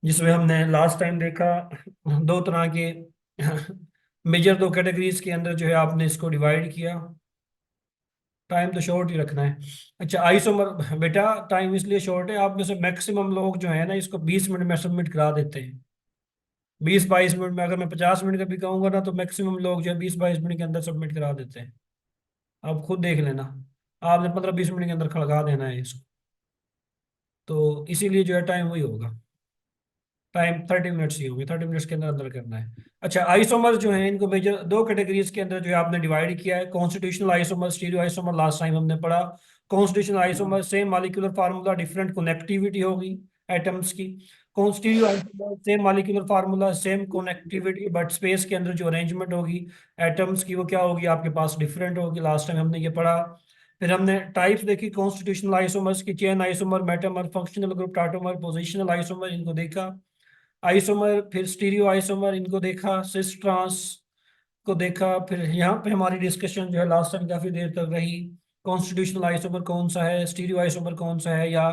जिसमें हमने last time देखा दो तरह के मेजर दो कैटेगरीज के अंदर जो है आपने इसको डिवाइड किया। टाइम तो शॉर्ट ही रखना है। अच्छा, आइसोमर बेटा टाइम इसलिए शॉर्ट है, आप में से मैक्सिमम लोग जो है ना इसको 20 मिनट में सबमिट करा देते हैं। 20-22 मिनट में, अगर मैं 50 मिनट का भी कहूंगा ना तो मैक्सिमम लोग जो है 20-22 मिनट के अंदर सबमिट करा देते हैं। आप खुद देख लेना, आपने 15-20 मिनट के अंदर खड़का देना है इसको। तो इसीलिए जो है टाइम वही होगा। टाइम 30 मिनट्स ही होंगे, 30 मिनट्स के अंदर अंदर करना है। अच्छा, आइसोमर जो है इनको मेजर दो कैटेगरीज के अंदर जो है आपने डिवाइड किया है। Constitutional isomer, stereo isomer last time हमने पढ़ा। Constitutional isomer same molecular formula, different connectivity होगी एटम्स की। Stereo isomer same molecular formula, same connectivity, but space के अंदर जो अरेंजमेंट होगी एटम्स की वो क्या होगी आपके पास, डिफरेंट होगी। लास्ट टाइम हमने ये पढ़ा। फिर हमने टाइप्स देखी कॉन्स्टिट्यूशनल आइसोमर्स की, chain isomer, metamer, functional group, tautomer, positional isomer, इनको देखा। आइसोमर फिर स्टीरियो आइसोमर इनको देखा, सिस ट्रांस को देखा। फिर यहाँ पे हमारी डिस्कशन जो है लास्ट टाइम काफी देर तक रही, कॉन्स्टिट्यूशनल आइसोमर कौन सा है, स्टीरियो आइसोमर कौन सा है, या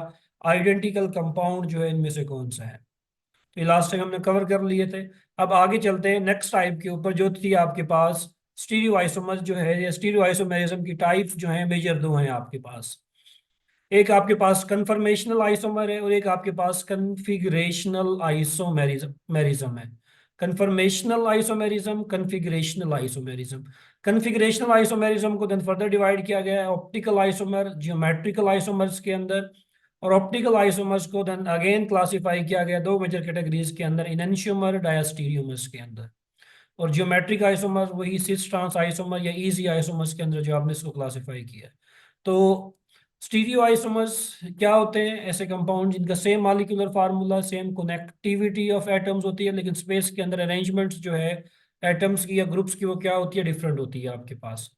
आइडेंटिकल कंपाउंड जो है इनमें से कौन सा है। तो ये लास्ट टाइम हमने कवर कर लिए थे। अब आगे चलते हैं नेक्स्ट टाइप के ऊपर जो थी आपके पास स्टीरियो आइसोमर जो है, या स्टीरियो आइसोमेरिज्म की टाइप्स जो है मेजर दो हैं आपके पास। एक आपके पास कन्फर्मेशनल आइसोमर है और एक आपके पास कन्फिगरेशनल आइसोमेरिज्म है। Conformational isomerism, configurational isomerism. Configurational isomerism को देन फर्दर डिवाइड किया गया है ऑप्टिकल आइसोमर, जियोमेट्रिकल आइसोमर्स के अंदर। और ऑप्टिकल आइसोमर्स को देन अगेन क्लासिफाई किया गया दो मेजर कैटेगरीज के अंदर, इनैंशियोमर, डायस्टीरियोमर्स के अंदर। और जियोमेट्रिक आइसोमर वही सिस ट्रांस आइसोमर या इजी आइसोमर्स के अंदर जो आपने इसको क्लासिफाई किया है। तो स्टीरियो आइसोमर्स क्या होते हैं, ऐसे कंपाउंड जिनका same molecular formula, same connectivity of atoms होती है, लेकिन स्पेस के अंदर अरेंजमेंट्स जो है एटम्स की या ग्रुप्स की वो क्या होती है, डिफरेंट होती है आपके पास।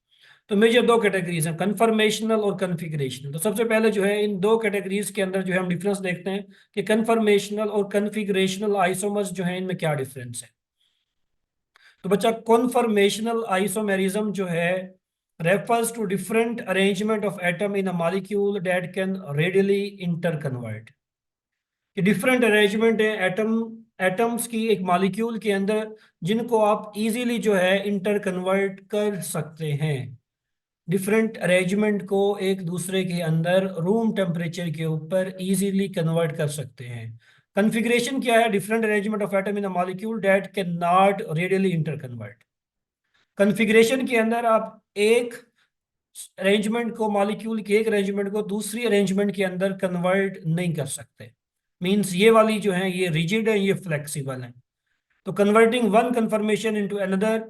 तो मेजर दो कैटेगरीज हैं, कन्फर्मेशनल और कन्फिगरेशनल। तो सबसे पहले जो है इन दो कैटेगरीज के अंदर जो है हम डिफरेंस देखते हैं कि कन्फर्मेशनल और कन्फिगरेशनल आइसोमर्स जो है इनमें क्या डिफरेंस है। तो बच्चा कॉन्फर्मेशनल आइसोमेरिज्म जो है refers to different arrangement of atom in a molecule that can readily interconvert. कि डिफरेंट अरेंजमेंट है एटम्स की एक मॉलिक्यूल के अंदर, जिनको आप इजीली जो है इंटरकन्वर्ट कर सकते हैं। डिफरेंट अरेंजमेंट को एक दूसरे के अंदर रूम टेम्परेचर के ऊपर इजीली कन्वर्ट कर सकते हैं। कन्फिग्रेशन क्या है, different arrangement of atom in a molecule that can not radially interconvert. Configuration के अंदर आप एक अरेंजमेंट को, मॉलिक्यूल के एक अरेंजमेंट को दूसरी अरेंजमेंट के अंदर कन्वर्ट नहीं कर सकते। मींस ये वाली जो है ये रिजिड है, ये फ्लेक्सिबल है। तो converting one conformation into another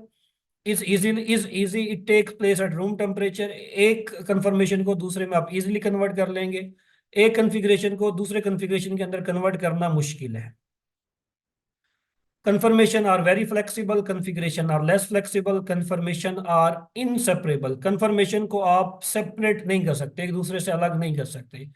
is easy, it takes place at room temperature. एक कंफर्मेशन को दूसरे में आप इजीली कन्वर्ट कर लेंगे, एक कन्फिग्रेशन को दूसरे कन्फिग्रेशन के अंदर कन्वर्ट करना मुश्किल है। Confirmation are very flexible, configuration are less flexible, confirmation are inseparable। confirmation को आप सेपरेट नहीं कर सकते, एक दूसरे से अलग नहीं कर सकते।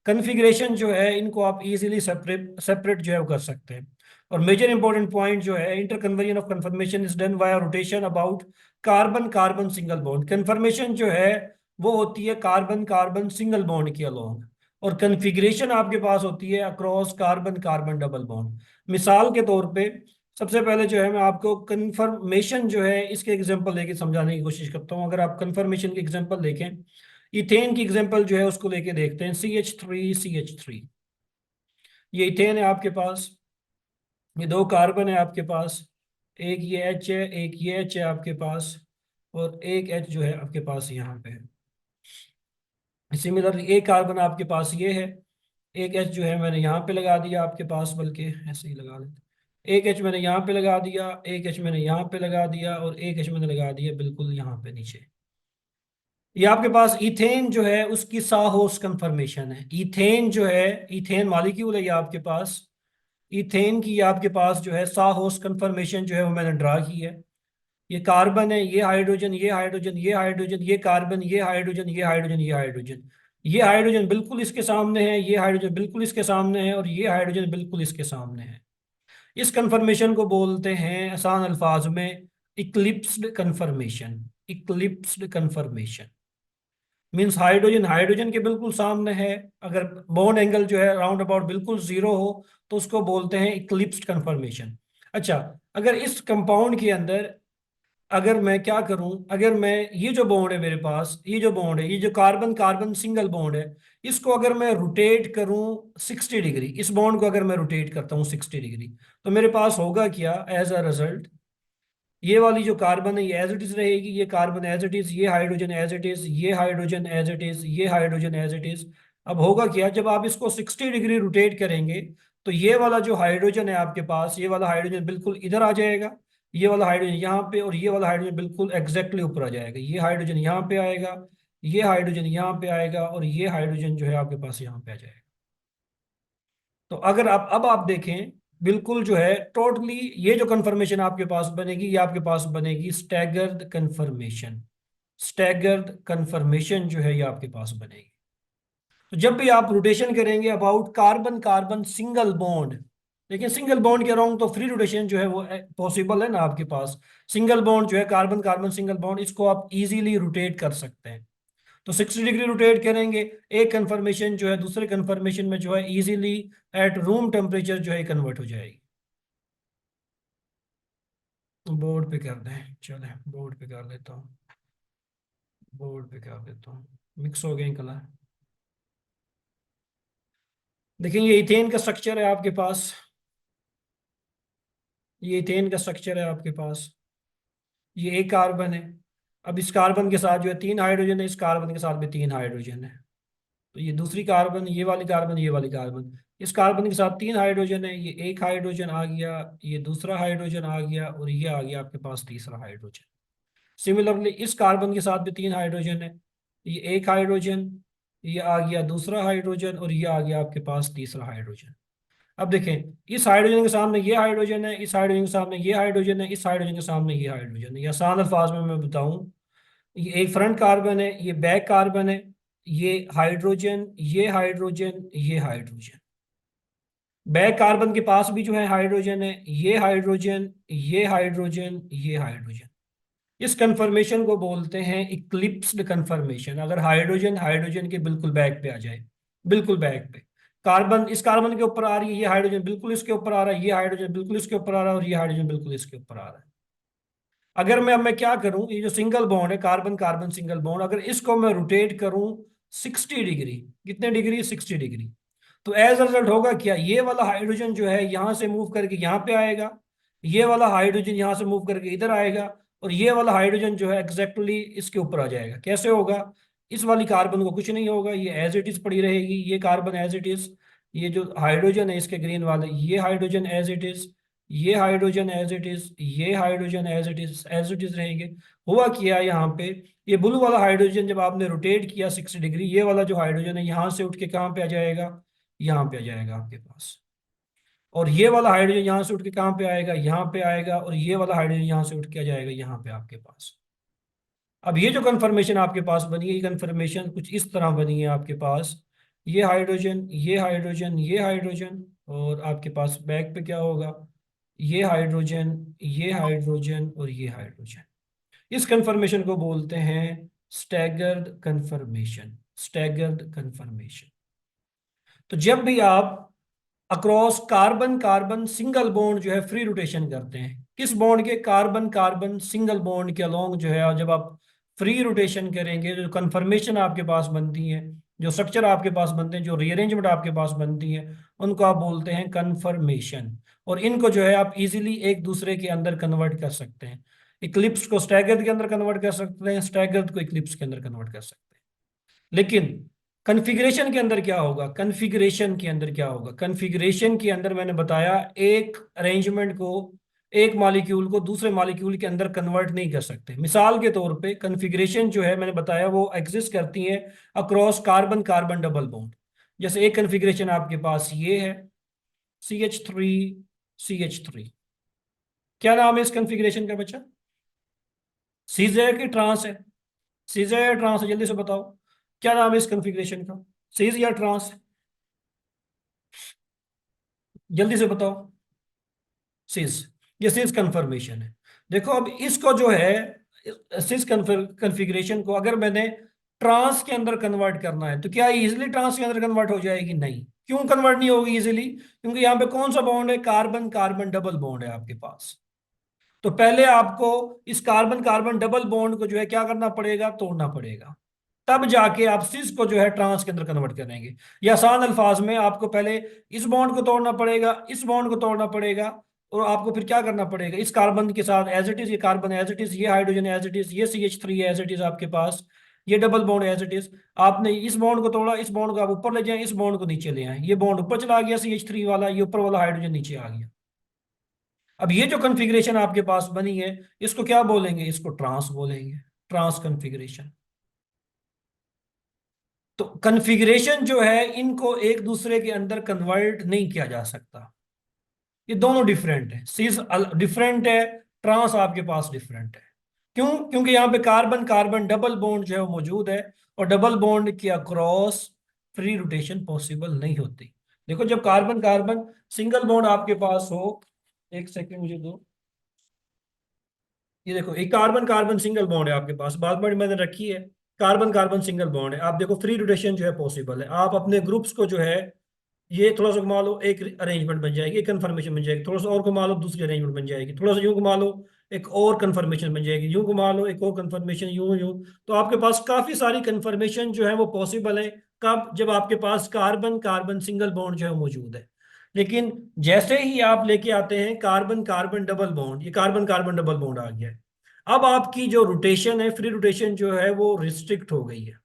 कन्फिग्रेशन जो है इनको आप इजीली सेपरेट सेपरेट जो है वो कर सकते हैं। और मेजर इंपॉर्टेंट पॉइंट जो है, interconversion of conformation is done via rotation about carbon carbon single bond. Conformation जो है वो होती है कार्बन कार्बन सिंगल बॉन्ड के अलोंग, और कन्फिग्रेशन आपके पास होती है across carbon carbon double bond. मिसाल के तौर पे सबसे पहले जो है मैं आपको कंफर्मेशन जो है इसके एग्जांपल लेके समझाने की कोशिश करता हूँ। अगर आप कंफर्मेशन की एग्जांपल देखें, इथेन की एग्जांपल जो है उसको लेके देखते हैं। CH3 ये इथेन है आपके पास, ये दो कार्बन है आपके पास, एक ये H है, एक ये H है आपके पास, और एक H जो है आपके पास यहाँ पे है। सिमिलर एक कार्बन आपके पास ये है, एक H जो है मैंने यहाँ पे लगा दिया आपके पास, बल्कि ऐसे ही लगा लेते। एक H मैंने यहाँ पे लगा दिया, एक H मैंने यहाँ पे लगा दिया, और एक H मैंने लगा दिया बिल्कुल यहाँ पे नीचे। ये आपके पास इथेन जो है उसकी साहोस कंफर्मेशन है। इथेन जो है, इथेन मॉलिक्यूल है ये आपके पास, इथेन की आपके पास जो है साहोस कंफर्मेशन जो है वो मैंने ड्रा की है। ये कार्बन है, ये हाइड्रोजन, ये हाइड्रोजन, ये हाइड्रोजन, ये कार्बन, ये हाइड्रोजन, ये हाइड्रोजन, ये हाइड्रोजन। ये हाइड्रोजन बिल्कुल इसके सामने है, ये हाइड्रोजन बिल्कुल इसके सामने है, और ये हाइड्रोजन बिल्कुल इसके सामने है। इस कंफर्मेशन को बोलते हैं आसान अल्फाज में eclipsed confirmation. Eclipsed confirmation. Means hydrogen hydrogen के बिल्कुल सामने है। अगर बॉन्ड एंगल जो है राउंड अबाउट बिल्कुल जीरो हो तो उसको बोलते हैं इक्लिप्स्ड कन्फर्मेशन। अच्छा, अगर इस कंपाउंड के अंदर अगर मैं क्या करूं, अगर मैं ये जो बॉन्ड है मेरे पास, ये जो बॉन्ड है, ये जो कार्बन कार्बन सिंगल बॉन्ड है, इसको अगर मैं रोटेट करूं 60 डिग्री, इस बॉन्ड को अगर मैं रोटेट करता हूं 60 डिग्री, तो मेरे पास होगा क्या एज अ रिजल्ट, ये वाली जो कार्बन है ये एज इट इज रहेगी, ये कार्बन एज इट इज, ये हाइड्रोजन एज इट इज, ये हाइड्रोजन एज इट इज, ये हाइड्रोजन एज इट इज। अब होगा क्या, जब आप इसको 60 डिग्री रोटेट करेंगे तो ये वाला जो हाइड्रोजन है आपके पास, ये वाला हाइड्रोजन बिल्कुल इधर आ जाएगा, ये वाला हाइड्रोजन यहाँ पे, और ये वाला हाइड्रोजन बिल्कुल एग्जैक्टली ऊपर आ जाएगा। ये हाइड्रोजन यहाँ पे आएगा, ये हाइड्रोजन यहाँ पे आएगा, और ये हाइड्रोजन जो है आपके पास यहाँ पे आ जाएगा। तो अगर आप अब आप देखें, बिल्कुल जो है टोटली ये जो कंफर्मेशन आपके पास बनेगी, ये आपके पास बनेगी स्टैगर्ड कंफर्मेशन। स्टैगर्ड कंफर्मेशन जो है ये आपके पास बनेगी। तो जब भी आप रोटेशन करेंगे about carbon carbon single bond, लेकिन सिंगल बॉन्ड के अराउंड तो फ्री रोटेशन जो है वो पॉसिबल है ना आपके पास। सिंगल बॉन्ड जो है कार्बन कार्बन सिंगल बॉन्ड, इसको आप इजीली रोटेट कर सकते हैं। तो 60 डिग्री रोटेट करेंगे, एक कन्फर्मेशन जो है दूसरे कन्फर्मेशन में जो है इजीली एट रूम टेम्परेचर जो है कन्वर्ट हो जाएगी। बोर्ड पे कर दें, चले बोर्ड पे कर देता हूँ, बोर्ड पे कर देता हूँ। मिक्स हो गए कलर। देखिए ये इथेन का स्ट्रक्चर है आपके पास, ये इथेन का स्ट्रक्चर है आपके पास, ये एक कार्बन है। अब इस कार्बन के साथ जो है 3 हाइड्रोजन है, इस कार्बन के साथ भी 3 हाइड्रोजन है। तो ये दूसरी कार्बन, ये वाली कार्बन, ये वाली कार्बन, इस कार्बन के साथ 3 हाइड्रोजन है, ये एक हाइड्रोजन आ गया, ये दूसरा हाइड्रोजन आ गया, और ये आ गया आपके पास तीसरा हाइड्रोजन। सिमिलरली इस कार्बन के साथ भी 3 हाइड्रोजन है, ये एक हाइड्रोजन, ये आ गया दूसरा हाइड्रोजन, और ये आ गया आपके पास तीसरा हाइड्रोजन। अब देखें, इस हाइड्रोजन के सामने ये हाइड्रोजन है, इस हाइड्रोजन के सामने ये हाइड्रोजन है, इस हाइड्रोजन के सामने ये हाइड्रोजन है। या आसान अल्फाज में मैं बताऊं, ये एक फ्रंट कार्बन है, ये बैक कार्बन है, ये हाइड्रोजन, ये हाइड्रोजन, ये हाइड्रोजन। बैक कार्बन के पास भी जो है हाइड्रोजन है, ये हाइड्रोजन, ये हाइड्रोजन, ये हाइड्रोजन। इस कंफर्मेशन को बोलते हैं इक्लिप्स्ड कंफर्मेशन। अगर हाइड्रोजन हाइड्रोजन के बिल्कुल बैक पे आ जाए, बिल्कुल बैक पे, कार्बन इस कार्बन के ऊपर आ रही है, ये हाइड्रोजन बिल्कुल इसके ऊपर आ रहा है, ये हाइड्रोजन बिल्कुल इसके ऊपर आ रहा है, और ये हाइड्रोजन बिल्कुल इसके ऊपर आ रहा है। अगर मैं क्या करूं, ये जो सिंगल बॉन्ड है कार्बन कार्बन सिंगल बॉन्ड, अगर इसको मैं रोटेट करूं 60 डिग्री, कितने डिग्री, 60 डिग्री, तो एज रिजल्ट होगा क्या, ये वाला हाइड्रोजन जो है यहां से मूव करके यहाँ पे आएगा, ये वाला हाइड्रोजन यहां से मूव करके इधर आएगा, और ये वाला हाइड्रोजन जो है एग्जैक्टली इसके ऊपर आ जाएगा। कैसे होगा, इस वाली कार्बन को कुछ नहीं होगा, ये एज इट इज पड़ी रहेगी, ये कार्बन एज इट इज, ये जो हाइड्रोजन है इसके ग्रीन वाले, ये हाइड्रोजन एज इट इज, ये हाइड्रोजन एज इट इज, ये हाइड्रोजन एज इट इज रहेंगे। हुआ क्या यहाँ पे, ये ब्लू वाला हाइड्रोजन जब आपने रोटेट किया 60 डिग्री, ये वाला जो हाइड्रोजन है यहाँ से उठ के कहाँ पे आ जाएगा, यहाँ पे आ जाएगा आपके पास। और ये वाला हाइड्रोजन यहाँ से उठ के कहाँ पे आएगा, यहाँ पे आएगा, और ये वाला हाइड्रोजन यहाँ से उठ के आ जाएगा यहाँ पे आपके पास। अब ये जो कंफर्मेशन आपके पास बनी है, ये कंफर्मेशन कुछ इस तरह बनी है आपके पास, ये हाइड्रोजन, ये हाइड्रोजन, ये हाइड्रोजन, और आपके पास बैक पे क्या होगा, ये हाइड्रोजन, ये हाइड्रोजन, और ये हाइड्रोजन। इस कंफर्मेशन को बोलते हैं स्टैगर्ड कंफर्मेशन। Staggered confirmation. तो जब भी आप across carbon carbon single bond जो है फ्री रोटेशन करते हैं, किस बॉन्ड के, कार्बन कार्बन सिंगल बॉन्ड के अलोंग जो है, और जब आप फ्री रोटेशन करेंगे, जो कंफर्मेशन आपके पास बनती है, जो स्ट्रक्चर आपके पास बनते हैं, जो रीअरेंजमेंट आपके पास बनती है, उनको आप बोलते हैं कंफर्मेशन। और इनको जो है आप इजीली एक दूसरे के अंदर कन्वर्ट कर सकते हैं। इक्लिप्स को स्टैगर्ड के अंदर कन्वर्ट कर सकते हैं, स्टैगर्ड को इक्लिप्स के अंदर कन्वर्ट कर सकते हैं। लेकिन कॉन्फ़िगरेशन के अंदर क्या होगा, कॉन्फ़िगरेशन के अंदर क्या होगा, कॉन्फ़िगरेशन के अंदर मैंने बताया एक अरेंजमेंट को, एक मॉलिक्यूल को दूसरे मॉलिक्यूल के अंदर कन्वर्ट नहीं कर सकते। मिसाल के तौर पे कॉन्फ़िगरेशन जो है मैंने बताया वो एग्जिस्ट करती है across carbon carbon double bond. जैसे एक कॉन्फ़िगरेशन आपके पास ये है, CH3 CH3। क्या नाम है इस कॉन्फ़िगरेशन का बच्चा, सीज है कि ट्रांस है, सीज है या ट्रांस है, जल्दी से बताओ, क्या नाम है इस कॉन्फ़िगरेशन का, सीज या ट्रांस, जल्दी से बताओ। सिस, ये सिस कन्फर्मेशन है। देखो अब इसको जो है, सिस कन्फिग्रेशन को अगर मैंने ट्रांस के अंदर कन्वर्ट करना है, तो क्या इजिली ट्रांस के अंदर कन्वर्ट हो जाएगी? नहीं। क्यों कन्वर्ट नहीं होगी इजिली? क्योंकि यहाँ पे कौन सा बॉन्ड है? कार्बन कार्बन डबल बॉन्ड है आपके पास। तो पहले आपको इस कार्बन कार्बन डबल बॉन्ड को जो है क्या करना पड़ेगा? तोड़ना पड़ेगा। तब जाके आप सिस को जो है ट्रांस के अंदर कन्वर्ट करेंगे। या आसान अल्फाज में आपको पहले इस बॉन्ड को तोड़ना पड़ेगा, इस बॉन्ड को तोड़ना पड़ेगा, और आपको फिर क्या करना पड़ेगा? इस कार्बन के साथ एज इट इज, ये कार्बन एज इट इज, ये हाइड्रोजन एज इट इज, ये CH3 एज इट इज आपके पास, ये double bond as it is. आपने इस बॉन्ड को तोड़ा, इस बॉन्ड को आप ऊपर ले जाएं, इस बॉन्ड को नीचे ले आए, ये बॉन्ड ऊपर चला गया CH3 वाला, ये ऊपर वाला हाइड्रोजन नीचे आ गया। अब ये जो कन्फिग्रेशन आपके पास बनी है, इसको क्या बोलेंगे? इसको ट्रांस बोलेंगे, ट्रांस कन्फिग्रेशन। तो कन्फिग्रेशन जो है, इनको एक दूसरे के अंदर कन्वर्ट नहीं किया जा सकता। ये दोनों डिफरेंट है, सीज डिफरेंट है, ट्रांस आपके पास डिफरेंट है। क्यों? क्योंकि यहाँ पे कार्बन कार्बन डबल बॉन्ड जो है वो मौजूद है, और डबल बॉन्ड के अक्रॉस फ्री रोटेशन पॉसिबल नहीं होती। देखो, जब कार्बन कार्बन सिंगल बॉन्ड आपके पास हो, एक सेकेंड मुझे दो। ये देखो, एक कार्बन कार्बन सिंगल बॉन्ड है आपके पास, बात बड़ी मैंने रखी है। कार्बन कार्बन सिंगल बॉन्ड है, आप देखो फ्री रोटेशन जो है पॉसिबल है। आप अपने ग्रुप्स को जो है, ये थोड़ा सा घुमा लो, एक अरेंजमेंट बन जाएगी, एक कन्फर्मेशन बन जाएगी। थोड़ा सा और घुमा लो, दूसरी अरेंजमेंट बन जाएगी। थोड़ा सा यूं घुमा लो, एक और कन्फर्मेशन बन जाएगी। यूं घुमा लो, एक और कन्फर्मेशन, यूं यूं। तो आपके पास काफी सारी कन्फर्मेशन जो है वो पॉसिबल है। कब? जब आपके पास कार्बन कार्बन सिंगल बॉन्ड जो है वो मौजूद है। लेकिन जैसे ही आप लेके आते हैं कार्बन कार्बन डबल बॉन्ड, ये कार्बन कार्बन डबल बॉन्ड आ गया है, अब आपकी जो रोटेशन है, फ्री रोटेशन जो है वो रिस्ट्रिक्ट हो गई है।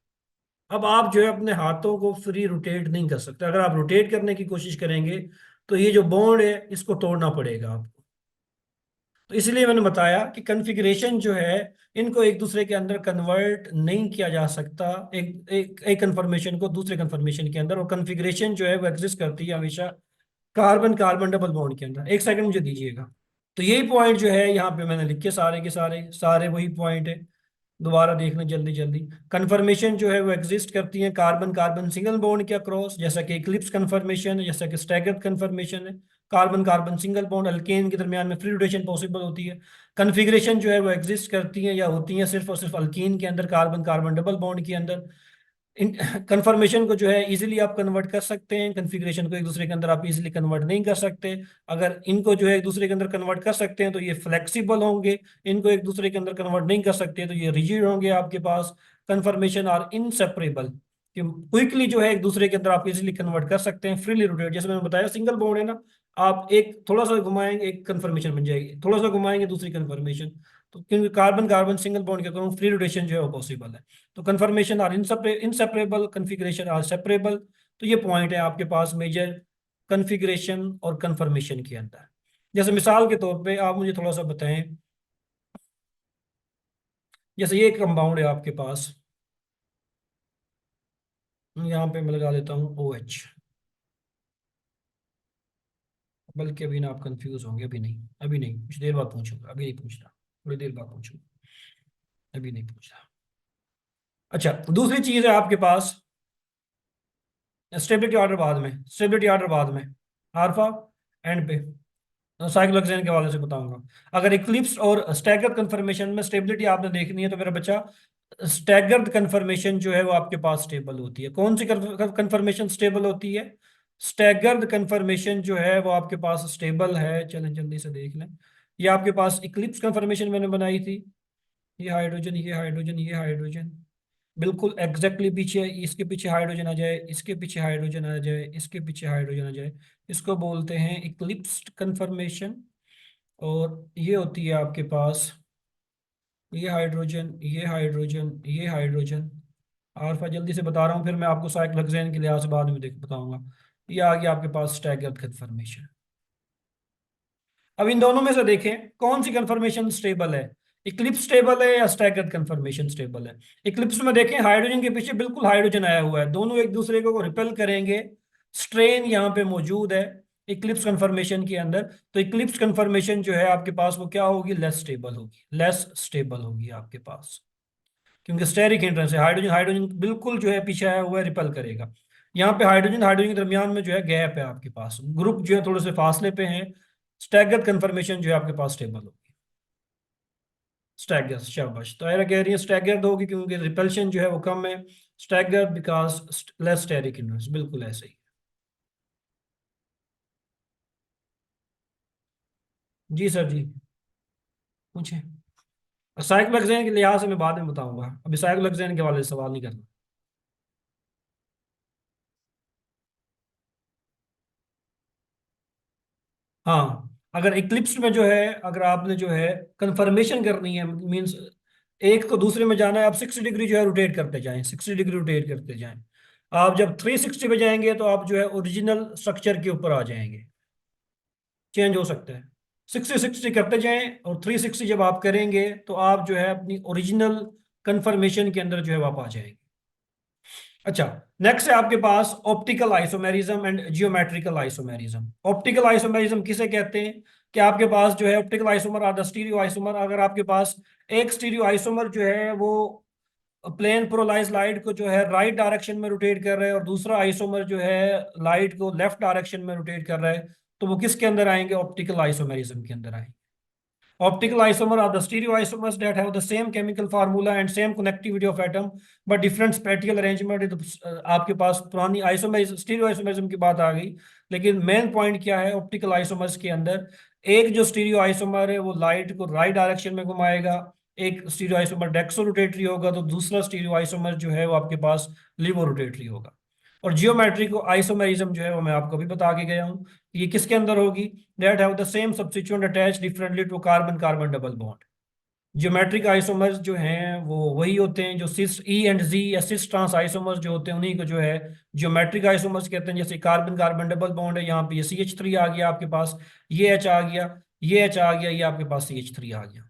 अब आप जो है अपने हाथों को फ्री रोटेट नहीं कर सकते। अगर आप रोटेट करने की कोशिश करेंगे तो ये जो बॉन्ड है इसको तोड़ना पड़ेगा आपको। तो इसलिए मैंने बताया कि कन्फिग्रेशन जो है, इनको एक दूसरे के अंदर कन्वर्ट नहीं किया जा सकता, एक कन्फर्मेशन को दूसरे कन्फर्मेशन के अंदर। और कन्फिग्रेशन जो है वो एग्जिस्ट करती है हमेशा कार्बन कार्बन डबल बॉन्ड के अंदर। एक सेकंड मुझे दीजिएगा। तो यही पॉइंट जो है यहाँ पे मैंने लिखे, सारे के सारे सारे वही पॉइंट है। दोबारा देखना जल्दी जल्दी। कन्फर्मेशन जो है वो एग्जिस्ट करती है कार्बन कार्बन सिंगल बॉन्ड के अक्रॉस, जैसा कि इक्लिप्स कन्फर्मेशन है, जैसा कि स्टैगर्ड कन्फर्मेशन है। Carbon carbon single bond alkane के दरमियान में फ्री रोटेशन पॉसिबल होती है। कन्फिग्रेशन जो है वो एग्जिस्ट करती है या होती है सिर्फ और सिर्फ अल्कीन के अंदर, कार्बन कार्बन डबल बॉन्ड के अंदर। कंफर्मेशन को जो है इजीली आप कन्वर्ट कर सकते हैं, कन्फिग्रेशन को एक दूसरे के अंदर आप इजीली कन्वर्ट नहीं कर सकते। अगर इनको जो है एक दूसरे के अंदर कन्वर्ट कर सकते हैं तो ये फ्लेक्सिबल होंगे, इनको एक दूसरे के अंदर कन्वर्ट नहीं कर सकते तो ये रिजिड होंगे आपके पास। कन्फर्मेशन आर इनसेपरेबल, कि क्विकली जो है एक दूसरे के अंदर आप इजीली कन्वर्ट कर सकते हैं, फ्रीली रोटेट। जैसे मैंने बताया सिंगल बॉन्ड है ना, आप एक थोड़ा सा घुमाएंगे एक कन्फर्मेशन बन जाएगी, थोड़ा सा घुमाएंगे दूसरी कन्फर्मेशन। तो क्योंकि कार्बन कार्बन सिंगल बॉन्ड के कारण फ्री रोटेशन जो है वो पॉसिबल है। तो conformation are inseparable, configuration are separable. तो ये पॉइंट है आपके पास मेजर कन्फिग्रेशन और कन्फर्मेशन के अंदर। जैसे मिसाल के तौर पे आप मुझे थोड़ा सा बताएं, जैसे ये एक कंपाउंड है आपके पास, यहाँ पे मैं लगा देता हूँ OH। बल्कि अभी ना आप कंफ्यूज होंगे, अभी नहीं, अभी नहीं, कुछ देर बाद पूछूंगा, अभी नहीं पूछना, थोड़ी देर बाद पूछूंगा, अभी नहीं पूछना। अच्छा, दूसरी चीज है आपके पास स्टेबिलिटी ऑर्डर बाद में, स्टेबिलिटी ऑर्डर बाद में, अल्फा एंड पे साइक्लोहेक्सेन के हवाले से बताऊंगा। अगर इक्लिप्स और स्टैगर्ड कन्फर्मेशन में स्टेबिलिटी आपने देखनी है तो मेरा बच्चा, स्टैगर्ड कन्फर्मेशन जो है वो आपके पास स्टेबल होती है। कौन सी कन्फर्मेशन स्टेबल होती है? स्टैगर्ड कन्फर्मेशन जो है वो आपके पास स्टेबल है। चलें जल्दी से देख लें। ये आपके पास इक्लिप्स कन्फर्मेशन मैंने बनाई थी, ये हाइड्रोजन, ये हाइड्रोजन, ये हाइड्रोजन, बिल्कुल एग्जैक्टली पीछे, इसके पीछे हाइड्रोजन आ जाए, इसके पीछे हाइड्रोजन आ जाए, इसके पीछे हाइड्रोजन आ जाए, इसको बोलते हैं इक्लिप्स्ड कन्फर्मेशन। और ये होती है आपके पास ये हाइड्रोजन, ये हाइड्रोजन, ये हाइड्रोजन। अल्फा जल्दी से बता रहा हूँ, फिर मैं आपको साइक्लोहेक्सेन के लिहाज से बाद में देख बताऊंगा। ये आ गया आपके पास स्टैगर्ड कन्फर्मेशन। अब इन दोनों में से देखें कौन सी कंफर्मेशन स्टेबल है, इक्लिप्स स्टेबल है या स्टैगर्ड कंफर्मेशन स्टेबल है। इक्लिप्स में देखें हाइड्रोजन के पीछे बिल्कुल हाइड्रोजन आया हुआ है, दोनों एक दूसरे को रिपेल करेंगे, स्ट्रेन यहाँ पे मौजूद है इक्लिप्स कंफर्मेशन के अंदर। तो इक्लिप्स कंफर्मेशन जो है आपके पास वो क्या होगी? लेस स्टेबल होगी, लेस स्टेबल होगी आपके पास, क्योंकि स्टेरिक हिंड्रेंस है, हाइड्रोजन हाइड्रोजन बिल्कुल जो है पीछे आया हुआ है, रिपेल करेगा। यहाँ पे हाइड्रोजन हाइड्रोजन के दरमियान में जो है गैप है आपके पास, ग्रुप जो है थोड़े से फासले पे हैं। स्टैगर्ड कन्फर्मेशन जो है आपके पास स्टेबल होगी। स्टैगर, शाबाश। तो आयरा कह रही है स्टैगर्ड होगी क्योंकि रिपल्शन जो है वो कम है। Staggered because less steric inverse, बिल्कुल ऐसे ही। जी सर जी, पूछे। साइक्लोहेक्सेन के लिहाज से मैं बाद में बताऊंगा, अभी साइक्लोहेक्सेन के वाले से सवाल नहीं करना। हाँ, अगर इक्लिप्स में जो है, अगर आपने जो है कंफर्मेशन करनी है, मींस एक को दूसरे में जाना है, आप 60 डिग्री जो है रोटेट करते जाएं, 60 डिग्री रोटेट करते जाएं। आप जब 360 पे जाएंगे तो आप जो है ओरिजिनल स्ट्रक्चर के ऊपर आ जाएंगे। चेंज हो सकता है। 60 60 करते जाएं और 360 जब आप करेंगे तो आप जो है अपनी ओरिजिनल कंफर्मेशन के अंदर जो है वापस आ जाएंगे। अच्छा, नेक्स्ट है आपके पास optical isomerism and geometrical isomerism. Optical isomerism किसे कहते हैं? कि आपके पास जो है optical isomer are the stereo isomer, अगर आपके पास एक स्टीरियो आइसोमर जो है वो प्लेन पोलराइज लाइट को जो है राइट डायरेक्शन में रोटेट कर रहा है और दूसरा आइसोमर जो है लाइट को लेफ्ट डायरेक्शन में रोटेट कर रहा है, तो वो किसके अंदर आएंगे? ऑप्टिकल आइसोमेरिज्म के अंदर आएंगे। Optical isomer are the stereoisomers that have the same chemical formula and same connectivity of atom but different spatial arrangement. आपके पास पुरानी आइसोमर स्टीरियोआइसोमरिज्म की बात आ गई, लेकिन मेन पॉइंट क्या है ऑप्टिकल आइसोमर्स के अंदर? एक जो स्टीरियो आइसोमर है वो लाइट को राइट डायरेक्शन में घुमाएगा, एक स्टीरियो आइसोमर डेक्सो रोटेटरी होगा, तो दूसरा स्टीरियो आइसोमर जो है वो आपके पास लिवो रोटेटरी होगा। और जियोमेट्री को आइसोमेरिज्म जो है वो मैं आपको भी बता के गया हूँ, ये किसके अंदर होगी? That have the same substituent attach differently to carbon carbon double bond. Geometric isomers जो हैं वो वही होते हैं जो सिस ई एंड जी या सिस ट्रांस आइसोमर्स जो होते हैं उन्हीं को जो है ज्योमेट्रिक आइसोमर्स कहते हैं। जैसे कार्बन कार्बन डबल बॉन्ड है, यहाँ पे ये CH3 आ गया आपके पास, ये H आ गया, ये H आ गया, ये आपके पास CH3 आ गया।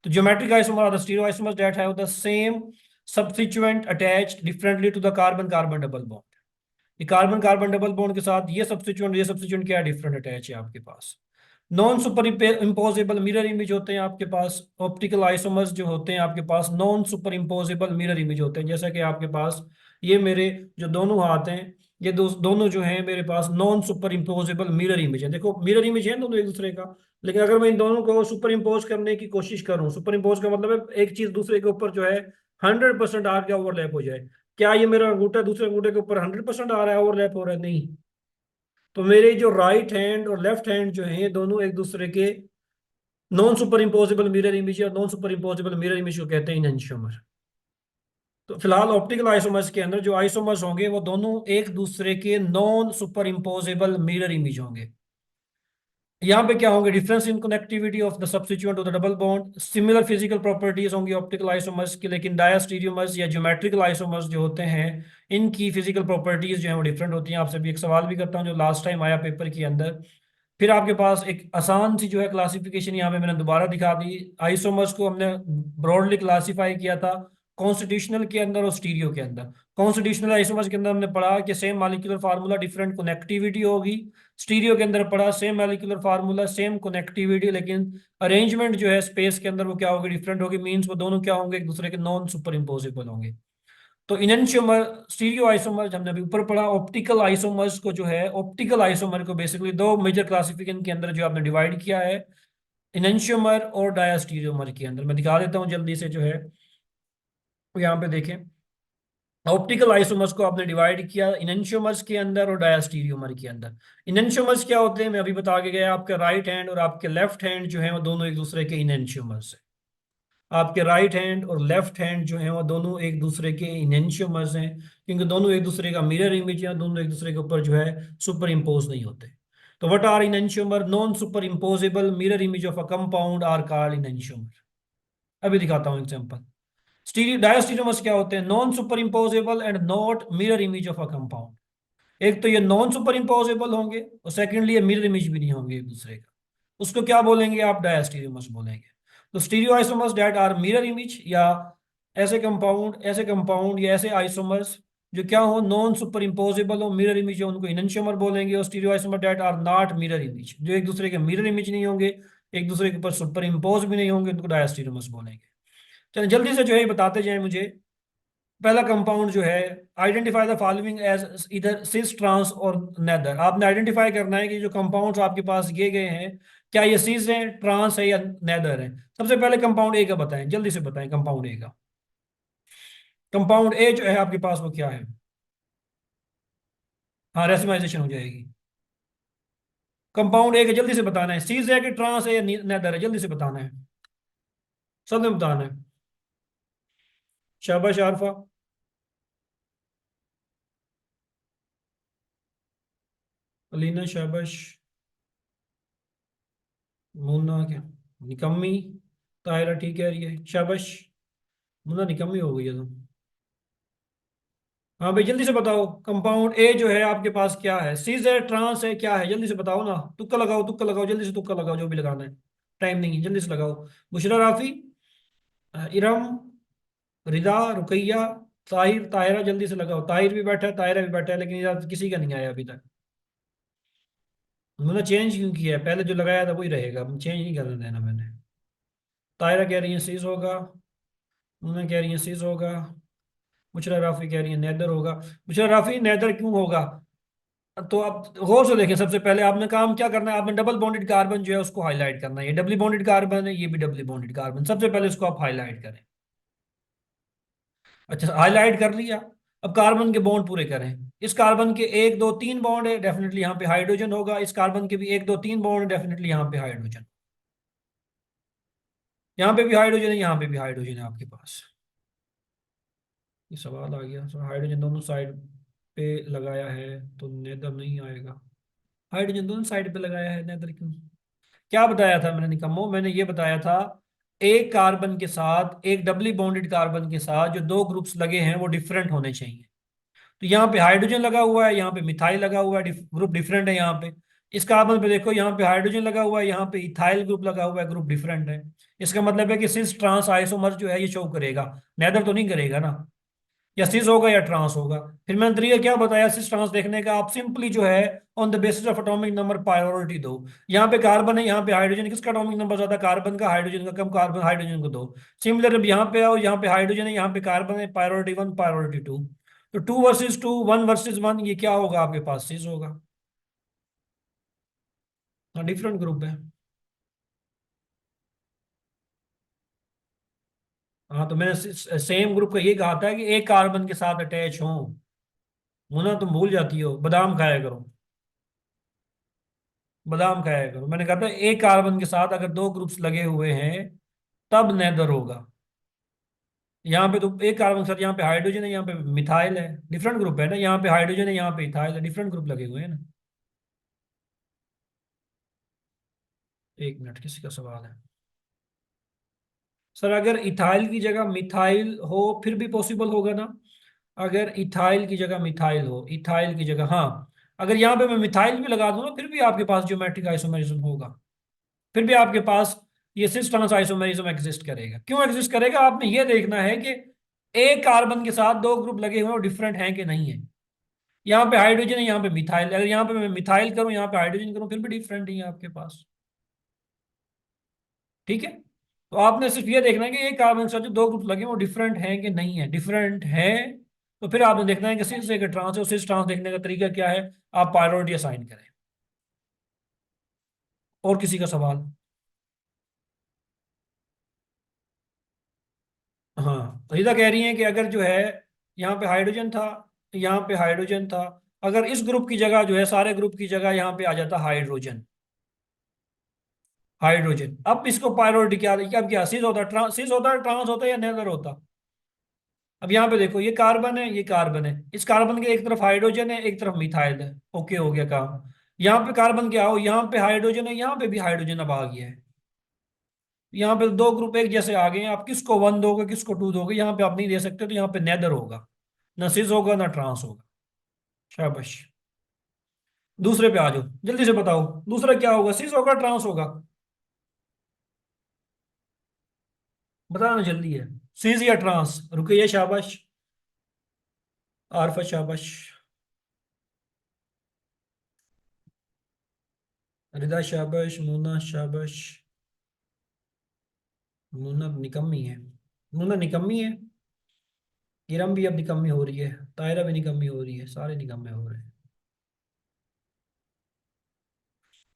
तो geometric isomer are the stereo isomers that have the same substituent attached differently to the carbon carbon double bond. ये कार्बन कार्बन डबल बॉन्ड के साथ ये सब्स्टिट्यूएंट क्या डिफरेंट अटैच है आपके पास? Non superimposable mirror image होते हैं आपके पास। ऑप्टिकल आइसोमर्स जो होते हैं आपके पास non superimposable mirror image होते हैं। जैसा कि आपके पास ये मेरे जो दोनों हाथ हैं, ये दोनों जो हैं मेरे पास non superimposable mirror image है। देखो मिरर इमेज है दोनों एक दूसरे का, लेकिन अगर मैं इन दोनों को सुपर इम्पोज करने की कोशिश करूं, सुपर इम्पोज का मतलब है एक चीज दूसरे के ऊपर जो है 100% आके ओवरलैप हो जाए। क्या ये मेरा अंगूठा दूसरे अंगूठे के ऊपर 100% आ रहा है, ओवरलैप हो रहा है? नहीं। तो मेरे जो राइट हैंड और लेफ्ट हैंड जो है दोनों एक दूसरे के non superimposable mirror image और non superimposable mirror image को कहते हैं इनएंशियोमर। तो फिलहाल ऑप्टिकल आइसोमर्स के अंदर जो आइसोमर्स होंगे वो दोनों एक दूसरे के non superimposable mirror image होंगे। यहाँ पे क्या होंगे? Difference in connectivity of the substituent of the double bond. Similar physical properties होंगी ऑप्टिकल आइसोमर्स की, लेकिन डायस्टीरियोमर्स या ज्योमेट्रिकल आइसोमर्स जो होते हैं इनकी फिजिकल प्रॉपर्टीज जो है वो डिफरेंट होती हैं। आपसे भी एक सवाल भी करता हूँ जो लास्ट टाइम आया पेपर के अंदर। फिर आपके पास एक आसान सी जो है क्लासिफिकेशन यहाँ पे मैंने दोबारा दिखा दी। आइसोमर्स को हमने ब्रॉडली क्लासिफाई किया था कॉन्स्टिट्यूशनल के अंदर और स्टीरियो के अंदर। कॉन्स्टिट्यूशनल आइसोमर्स के अंदर हमने पढ़ा कि same molecular formula different connectivity होगी। स्टीरियो के अंदर पढ़ा same molecular formula same connectivity, लेकिन अरेंजमेंट जो है स्पेस के अंदर वो क्या होगी? डिफरेंट होगी। मीन्स वो दोनों क्या होंगे? एक दूसरे के नॉन सुपर इम्पोजिबल होंगे। तो इनएंशियोमर स्टीरियो आइसोमर हमने अभी ऊपर पढ़ा। ऑप्टिकल आइसोमर्स को जो है ऑप्टिकल आइसोमर को बेसिकली दो मेजर क्लासिफिकेशन के अंदर जो आपने डिवाइड किया है, इनएंशियोमर और डायस्टीरियोमर के अंदर। मैं दिखा देता हूँ जल्दी से जो है, यहाँ पे देखें। ऑप्टिकल आइसोमर्स को आपने डिवाइड किया इनएंशियोमर्स के अंदर और डायस्टीरियोमर के अंदर। इनएंशियोमर्स क्या होते हैं मैं अभी बता के गया, आपके राइट हैंड और आपके लेफ्ट हैंड जो है वो दोनों एक दूसरे के इनएंशियोमर्स है। आपके राइट हैंड और लेफ्ट हैंड जो है वो दोनों एक दूसरे के इनएंशियोमर्स हैं, क्योंकि दोनों एक दूसरे का मिरर इमेज है, दोनों एक दूसरे के ऊपर जो है सुपर इम्पोज नहीं होते। तो what are enantiomer? Non superimposable mirror image of a compound are called enantiomer. अभी दिखाता हूँ एग्जांपल। स्टीरियो डायस्टीरियोमर्स क्या होते हैं? Non superimposable and not mirror image of a compound. एक तो ये नॉन सुपर इम्पोजेबल होंगे और सेकेंडली ये मिरर इमेज भी नहीं होंगे एक दूसरे का। उसको क्या बोलेंगे आप? डायस्टीरियोमर्स बोलेंगे। तो stereo isomers that are mirror image, या ऐसे कंपाउंड या ऐसे आइसोमर्स जो क्या हो? नॉन सुपर इम्पोजेबल हो, मिरर इमेज हो, उनको इनएंशियोमर बोलेंगे। और stereo isomer that are not mirror image, जो एक दूसरे के मिरर इमेज नहीं होंगे, एक दूसरे के ऊपर सुपर इम्पोज भी नहीं होंगे, उनको डायस्टीरियोमर्स बोलेंगे। चलिए जल्दी से जो है ये बताते जाएं मुझे। पहला कंपाउंड जो है, आइडेंटिफाई द फॉलोइंग एज इधर सिस, ट्रांस और नेदर। आपने आइडेंटिफाई करना है कि जो कंपाउंड्स आपके पास दिए गए हैं, क्या ये सिस है, ट्रांस है या नेदर है। सबसे पहले कंपाउंड ए का बताएं, जल्दी से बताएं कंपाउंड ए का। कंपाउंड ए जो है आपके पास वो क्या है? हाँ, रेसिमाइजेशन हो जाएगी। कंपाउंड ए का जल्दी से बताना है, सिस है कि ट्रांस है या नेदर है, जल्दी से बताना है, सबने बताना है। शाबाश आरफा। अलीना शाबाश। मुन्ना क्या, निकम्मी। तायरा ठीक है, ये शाबाश। मुन्ना निकम्मी हो गई है तो। हाँ भाई जल्दी से बताओ, कंपाउंड ए जो है आपके पास क्या है? सीज है, ट्रांस है, क्या है? जल्दी से बताओ ना, तुक्का लगाओ, तुक्का लगाओ, जल्दी से तुक्का लगाओ, जो भी लगाना है। टाइम नहीं है, जल्दी से लगाओ। बुशरा, राफी, इरम, रिदा, रुकैया, ताहिर, ताहिरा, जल्दी से लगाओ। ताहिर भी बैठा है, ताहिरा भी बैठा है, लेकिन यार किसी का नहीं आया अभी तक। मैंने चेंज क्यों किया है? पहले जो लगाया था वही रहेगा, चेंज नहीं करने देना मैंने। ताहिरा कह रही है सीज होगा, उन्होंने कह रही है सीज होगा, बुशरा राफी कह रही है नैदर होगा। बुशरा राफी, नैदर क्यों होगा? तो आप गौर से देखें, सबसे पहले आपने काम क्या करना है, आपने डबल बॉन्डेड कार्बन जो है उसको हाईलाइट करना है। ये डबली बॉन्डेड कार्बन है, ये भी डबली बॉन्डेड कार्बन, सबसे पहले उसको आप हाईलाइट करें। अच्छा, हाईलाइट कर लिया। अब कार्बन के बॉन्ड पूरे करें। इस कार्बन के एक दो तीन बॉन्ड है, डेफिनेटली यहाँ पे हाइड्रोजन होगा। इस कार्बन के भी एक दो तीन बॉन्ड है, डेफिनेटली यहाँ पे हाइड्रोजन। यहाँ पे भी हाइड्रोजन है, यहाँ पे भी हाइड्रोजन है आपके पास। ये सवाल आ गया सर, हाइड्रोजन दोनों साइड पे लगाया है तो नेदर नहीं आएगा। हाइड्रोजन दोनों साइड पे लगाया है, नेदर क्यों? क्या बताया था मैंने निकम्मो? मैंने ये बताया था, एक कार्बन के साथ, एक डबली बॉन्डेड कार्बन के साथ जो दो ग्रुप्स लगे हैं वो डिफरेंट होने चाहिए। तो यहाँ पे हाइड्रोजन लगा हुआ है, यहाँ पे मिथाइल लगा हुआ है, ग्रुप डिफरेंट है यहाँ पे। इस कार्बन पे देखो, यहाँ पे हाइड्रोजन लगा हुआ है, यहाँ पे इथाइल ग्रुप लगा हुआ है, ग्रुप डिफरेंट है। इसका मतलब है कि सिस ट्रांस आइसोमर जो है ये शो करेगा, नेदर तो नहीं करेगा ना। या सिस होगा या ट्रांस होगा। फिर मैंने तरीका क्या बताया सिस ट्रांस देखने का? आप सिंपली जो है on the basis of atomic number priority दो। यहाँ पे कार्बन है, यहाँ पे हाइड्रोजन, किसका एटॉमिक नंबर ज्यादा? कार्बन का। हाइड्रोजन का कम, कार्बन हाइड्रोजन को दो। सिमिलर अब यहाँ पे आओ, यहाँ पे हाइड्रोजन है, यहाँ पे कार्बन है, प्रायोरिटी वन, प्रायोरिटी टू। तो two versus two, one versus one, ये क्या होगा आपके पास? सिस होगा। हाँ, डिफरेंट ग्रुप है। हाँ, तो मैंने सेम ग्रुप का ये कहा था कि एक कार्बन के साथ अटैच हो। मुना तुम भूल जाती हो, बादाम खाया करो, बादाम खाया करो। मैंने कहा था एक कार्बन के साथ अगर दो ग्रुप्स लगे हुए हैं तब नेदर होगा। यहाँ पे तो एक कार्बन के साथ, यहाँ पे हाइड्रोजन है, यहाँ पे मिथाइल है, डिफरेंट ग्रुप है ना। यहाँ पे हाइड्रोजन है, यहाँ पे इथाइल है, डिफरेंट ग्रुप लगे हुए हैं ना। एक मिनट, किसी का सवाल है? सर अगर इथाइल की जगह मिथाइल हो फिर भी पॉसिबल होगा ना। अगर इथाइल की जगह मिथाइल हो, इथाइल की जगह, हाँ, अगर यहाँ पे मैं मिथाइल भी लगा दूं ना, फिर भी आपके पास ज्योमेट्रिक आइसोमेरिज्म होगा। फिर भी आपके पास ये सिस ट्रांस आइसोमेरिज्म एग्जिस्ट करेगा। क्यों एग्जिस्ट करेगा? आपने ये देखना है कि एक कार्बन के साथ दो ग्रुप लगे हुए हैं, वो डिफरेंट हैं कि नहीं है। यहाँ पे हाइड्रोजन है, यहाँ पे मिथाइल, अगर यहाँ पे मैं मिथाइल करूँ, यहाँ पे हाइड्रोजन करूँ, फिर भी डिफरेंट ही है आपके पास। ठीक है। तो आपने सिर्फ ये देखना है कि एक कार्बन के साथ जो दो ग्रुप लगे हैं वो डिफरेंट हैं कि नहीं है। डिफरेंट है तो फिर आपने देखना है कि सिस एक ट्रांस है, और सिस ट्रांस देखने का तरीका क्या है? आप प्रायोरिटी असाइन करें। और किसी का सवाल? हाँ, रीता कह रही है कि अगर जो है यहाँ पे हाइड्रोजन था, यहाँ पे हाइड्रोजन था, अगर इस ग्रुप की जगह जो है, सारे ग्रुप की जगह यहाँ पे आ जाता हाइड्रोजन। हाइड्रोजन, अब इसको प्रायोरिटी क्या, अब क्या सिस होता? ट्रांस, सिस होता, ट्रांस होता या नेदर होता? अब यहाँ पे देखो, ये कार्बन है, ये कार्बन है, इस कार्बन के एक तरफ हाइड्रोजन है, एक तरफ मिथाइल है। ओके, हो गया काम। यहाँ पे कार्बन क्या हो, यहाँ पे हाइड्रोजन है, यहाँ पे भी हाइड्रोजन अब आ गया है। यहाँ पे दो ग्रुप एक जैसे आ गए हैं, आप किसको वन दोगे, किसको टू दोगे? यहाँ पे आप नहीं दे सकते, तो यहाँ पे नेदर होगा, ना सिस होगा ना ट्रांस होगा। शाबाश। दूसरे पे आ जाओ, जल्दी से बताओ, दूसरा क्या होगा? सिस होगा, ट्रांस होगा? बताना जल्दी है। सिस या ट्रांस? रुकिए, शाबाश। आरफा शाबाश। रिदा शाबाश, मुन्ना शाबाश। मुन्ना निकम्मी है, मुन्ना निकम्मी है। किरम भी अब निकम्मी हो रही है, तायरा भी निकम्मी हो रही है, सारे निकम्मे हो रहे हैं।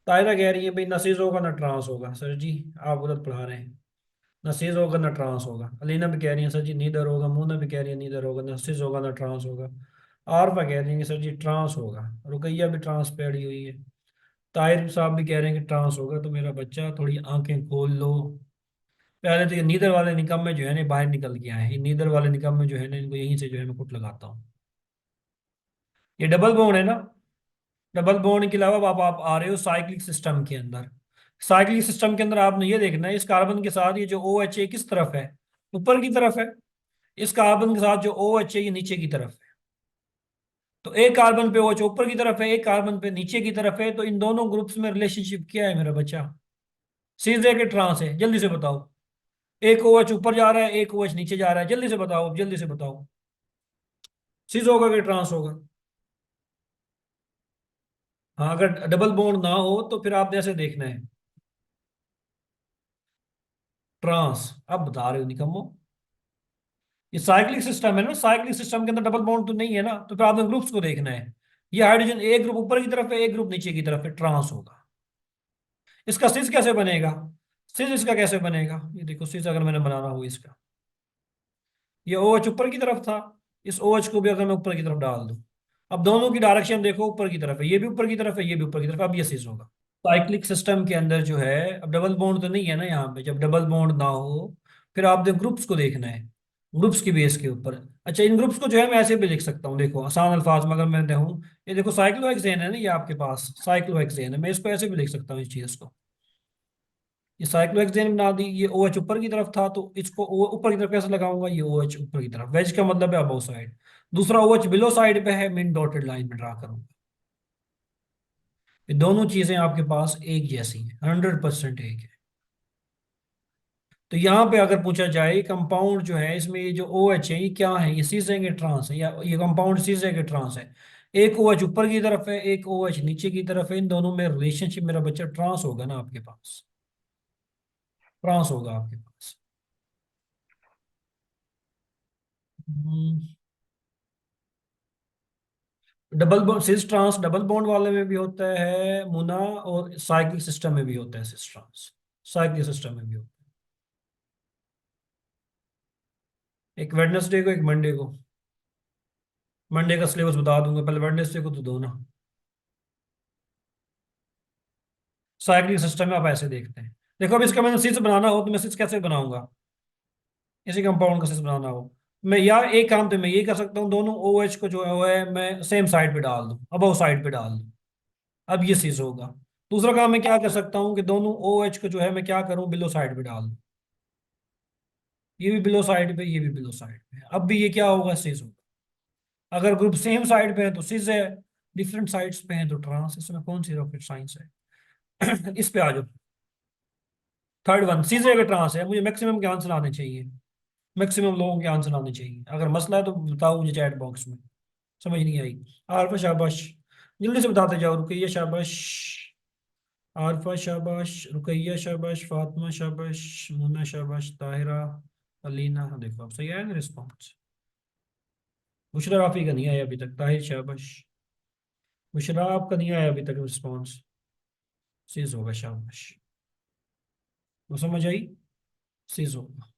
तायरा कह रही है भाई नसीज होगा ना ट्रांस होगा सर जी, आप गलत पढ़ा रहे हैं। नसीज होगा ना ट्रांस होगा। अलीना भी कह रही है सर जी नीदर होगा। मूना भी कह रही है नीदर होगा, नसीज होगा ना ट्रांस होगा। आरफा कह रही है कि सर जी ट्रांस होगा। रुकैया भी ट्रांस पे अड़ी हुई है। ताहिर साहब भी कह रहे हैं कि ट्रांस होगा। तो मेरा बच्चा थोड़ी आंखें खोल लो। पहले तो ये नीदर वाले निकम्मे जो है ना बाहर निकल के आए हैं। ये नीदर वाले निकम्मे जो है ना इनको यहीं से जो है मैं कुट लगाता हूँ। ये डबल बॉन्ड है ना। डबल बॉन्ड के अलावा आप आ रहे हो साइक्लिक सिस्टम के अंदर। साइक्लिक सिस्टम के अंदर आपने ये देखना है इस कार्बन के साथ ये जो ओ एच ए किस तरफ है, ऊपर की तरफ है। इस कार्बन के साथ जो ओ एच है ये नीचे की तरफ है। तो एक कार्बन पे ओ एच ऊपर की तरफ है, एक कार्बन पे नीचे की तरफ है। तो इन दोनों ग्रुप्स में रिलेशनशिप क्या है मेरा बच्चा? सीधे के ट्रांस है, जल्दी से बताओ। एक ओ एच ऊपर जा रहा है, एक ओ एच नीचे जा रहा है। जल्दी से बताओ, जल्दी से बताओ। सीज होगा कि ट्रांस होगा? हाँ, अगर डबल बॉन्ड ना हो तो फिर आपने ऐसे देखना है। ट्रांस। अब बता रहे हो निकम्मो। ये साइक्लिक सिस्टम है ना, साइक्लिक सिस्टम के अंदर डबल बॉन्ड तो नहीं है ना, तो फिर आपने ग्रुप्स को देखना है। ये हाइड्रोजन एक ग्रुप ऊपर की तरफ है, एक ग्रुप नीचे की तरफ है, ट्रांस होगा। इसका सिस कैसे बनेगा? सिस इसका कैसे बनेगा? ये देखो सिस अगर मैंने बनाना हो इसका, ये ओ एच ऊपर की तरफ था। इस ओ एच को भी अगर मैं ऊपर की तरफ डाल दूं, अब दोनों की डायरेक्शन देखो ऊपर की तरफ है, ये भी ऊपर की तरफ है, ये भी ऊपर की तरफ है। अब ये सिस होगा। साइक्लिक सिस्टम के अंदर जो है, अब डबल बॉन्ड तो नहीं है ना यहाँ पे। जब डबल बॉन्ड ना हो फिर आपने ग्रुप्स को देखना है, ग्रुप्स की बेस के ऊपर। अच्छा, इन ग्रुप्स को जो है मैं ऐसे भी लिख सकता हूँ, देखो आसान अल्फाज में अगर मैं देखूँ। ये देखो साइक्लोहेक्सेन है ना, ये आपके पास साइक्लोहेक्सेन है। मैं इसको ऐसे भी लिख सकता हूँ इस चीज को। ये साइक्लोहेक्सेन बना दी। ये ओ एच ऊपर की तरफ था तो इसको ऊपर की तरफ कैसे लगाऊंगा? ये ओ एच ऊपर की तरफ, वेज का मतलब है अबव साइड। दूसरा ओ एच बिलो साइड पे है, मिन डॉटेड लाइन में ड्रा करूंगा। ये दोनों चीजें आपके पास एक जैसी हैं, 100% एक है। तो यहाँ पे अगर पूछा जाए कंपाउंड जो है इसमें ये जो ओ एच है ये क्या है? ये सीजे के ट्रांस है, या ये कंपाउंड सीजे के ट्रांस है। एक ओ एच ऊपर की तरफ है, एक ओ एच नीचे की तरफ है। इन दोनों में रिलेशनशिप मेरा बच्चा ट्रांस होगा ना आपके पास। ट्रांस होगा आपके पास। Double bond cis trans double bond वाले में भी होता है मुना, और साइक्लिक सिस्टम में भी होता है सिस ट्रांस। साइक्लिक सिस्टम में भी होता है। एक वेडनेसडे को, एक मंडे को। मंडे का सिलेबस बता दूंगा, पहले वेडनेसडे को तो दो ना। साइक्लिक सिस्टम में आप ऐसे देखते हैं। देखो अब इसका मैंने सिस बनाना हो तो मैं सिस कैसे बनाऊंगा? इसी कंपाउंड का सिस बनाना हो, मैं यार एक काम तो मैं ये कर सकता हूँ, दोनों ओ एच को जो है मैं सेम साइड पे डाल दूं, अबव साइड पे डाल दूं। अब ये सिस होगा। दूसरा काम मैं क्या कर सकता हूँ कि दोनों ओ एच को जो है मैं क्या करूँ, बिलो साइड पे डाल दूं। ये भी बिलो साइड पे, ये भी बिलो साइड पे। अब भी ये क्या होगा? सिस होगा। अगर ग्रुप सेम साइड पे है तो सिस है, डिफरेंट साइड्स पे है तो ट्रांस। इसमें कौन सी रॉकेट साइंस है? इस पे आ जाओ। थर्ड वन, सिस है कि ट्रांस है? मुझे मैक्सिमम के आंसर आने चाहिए। मैक्सिमम लोगों के आंसर आने चाहिए। अगर मसला है तो बताओ मुझे चैट बॉक्स में। समझ नहीं आई? आरफा शाबाश, जल्दी से बताते जाओ। रुकैया शाबाश, आरफा शाबाश, रुकैया शाबाश, फातिमा शाबाश, मुन्ना शाबाश, ताहिरा, अलीना। हाँ, देखो अब सही आया ना रिस्पॉन्स। बुशरा राफी का नहीं आया अभी तक। ताहिर शाबाश। बुशरा आपका नहीं आया अभी तक रिस्पॉन्स। सीज होगा शाबाश। वो समझ आई? सीज होगा।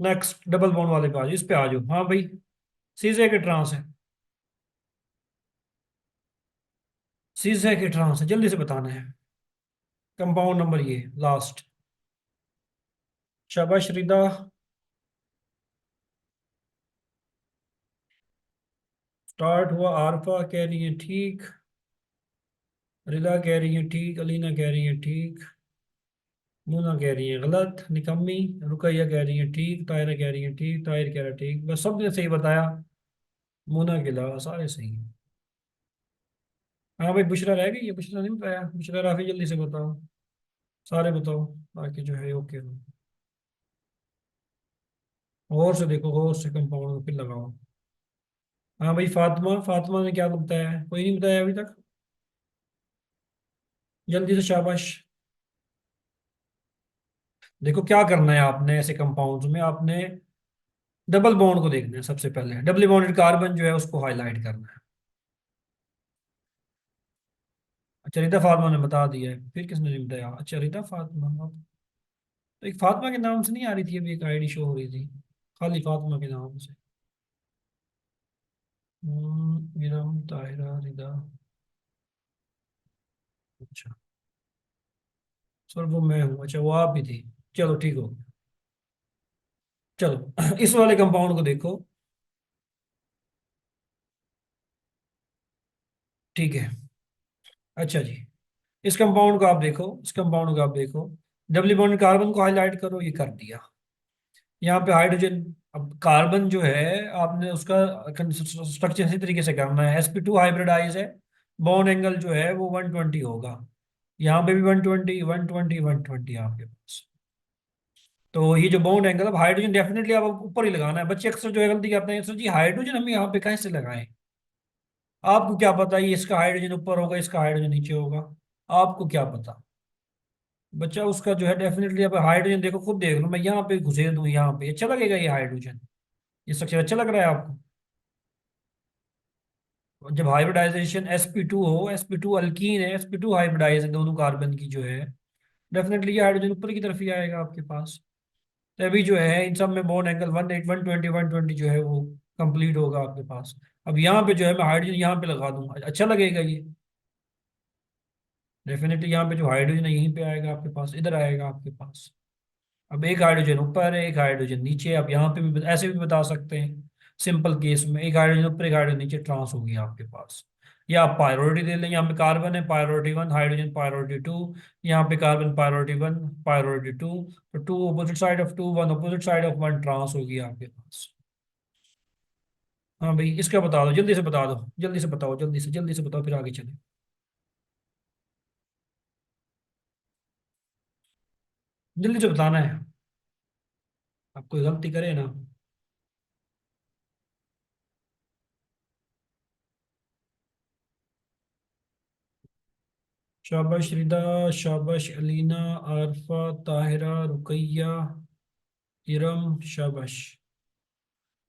नेक्स्ट डबल बॉन्ड वाले पे आ जाओ, इस पे आ जाओ। हाँ भाई, सीज है कि ट्रांस है? सीज है कि ट्रांस है, जल्दी से बताना है। कंपाउंड नंबर ये लास्ट। शाबाश रिदा। स्टार्ट हुआ। आरफा कह रही है ठीक, रिदा कह रही है ठीक, अलीना कह रही है ठीक, मुना कह रही है गलत निकम्मी, रुकैया कह रही है ठीक, तायरा कह रही है ठीक, ताहिर कह रहा है ठीक। बस सबने सही बताया, मुना के अलावा सारे सही हैं। हाँ भाई, बुशरा रह गई है। बुशरा नहीं बताया। बुशरा राफी जल्दी से बताओ, सारे बताओ, बाकी जो है ओके हो। और से देखो, और से कंपाउंड फिर लगाओ। हाँ भाई, फातिमा, फातिमा ने क्या बताया है? कोई नहीं बताया अभी तक। जल्दी से शाबाश। देखो क्या करना है आपने ऐसे कंपाउंड्स में, आपने डबल बॉन्ड को देखना है सबसे पहले, डबल बॉन्डेड कार्बन जो है उसको हाईलाइट करना है। अच्छा, रिदा फातिमा ने बता दिया है, फिर किसने नहीं बताया? अच्छा, रिदा फातिमा, तो एक फातिमा के नाम से नहीं आ रही थी अभी, एक आईडी शो हो रही थी खाली फातिमा के नाम से। इरम, ताहिरा, रिदा। अच्छा, सर वो मैं हूँ, अच्छा वो आप भी थी। चलो ठीक हो गया। चलो इस वाले कंपाउंड को देखो। ठीक है। अच्छा जी, इस कंपाउंड को आप देखो, इस कंपाउंड को आप देखो। डबल बॉन्ड कार्बन को हाईलाइट करो, ये कर दिया। यहाँ पे हाइड्रोजन, अब कार्बन जो है आपने उसका स्ट्रक्चर इसी तरीके से करना है, sp2 हाइब्रिडाइज है। बॉन्ड एंगल जो है वो 120 होगा। यहाँ पे भी 120, 120, 120 आपके पास। तो ये जो बॉन्ड एंगल, अब हाइड्रोजन डेफिनेटली आप ऊपर ही लगाना है। बच्चे अक्सर जो है गलती करते हैं, सर जी हाइड्रोजन हम यहाँ पे कैसे लगाएं? आपको क्या पता ये इसका हाइड्रोजन ऊपर होगा, इसका हाइड्रोजन नीचे होगा? आपको क्या पता? बच्चा उसका जो है डेफिनेटली, अब हाइड्रोजन देखो, खुद देख लो, मैं यहाँ पे घुसेर दूं यहाँ पे, अच्छा लगेगा ये हाइड्रोजन? ये स्ट्रक्चर अच्छा लग रहा है आपको? जब हाइब्रिडाइजेशन sp2 हो, sp2 अल्कीन है, sp2 हाइब्रिडाइज है दोनों कार्बन की जो है, डेफिनेटली ये हाइड्रोजन ऊपर की तरफ ही आएगा आपके पास। तभी जो है इन सब में बॉन्ड एंगल 18, 120, 120 जो है वो कंप्लीट होगा आपके पास। अब यहाँ पे जो है मैं हाइड्रोजन यहाँ पे लगा दूंगा, अच्छा लगेगा ये? डेफिनेटली यहाँ पे जो हाइड्रोजन है यहीं पे आएगा आपके पास, इधर आएगा आपके पास। अब एक हाइड्रोजन ऊपर है, एक हाइड्रोजन नीचे है। अब यहाँ पे भी ऐसे भी बता सकते हैं, सिंपल केस में एक हाइड्रोजन ऊपर एक हाइड्रोजन नीचे ट्रांस होगी आपके पास। या आप पायरोरिटी दे लें, यहाँ पे कार्बन है पायरोरिटी 1, हाइड्रोजन पायरोरिटी 2, यहाँ पे कार्बन पायरोरिटी 1, पायरोरिटी 2। तो 2 opposite side of 2, 1 opposite side of 1 trans होगी आपके पास। हाँ भाई, इसका बता दो, जल्दी से बता दो, जल्दी से बताओ, जल्दी से बताओ, फिर आगे चले। जल्दी से बताना है, आप कोई गलती करे ना। शाबाश रिदा, शाबाश अलीना, आरफा, ताहिरा, रुकैया, इरम, शाबाश।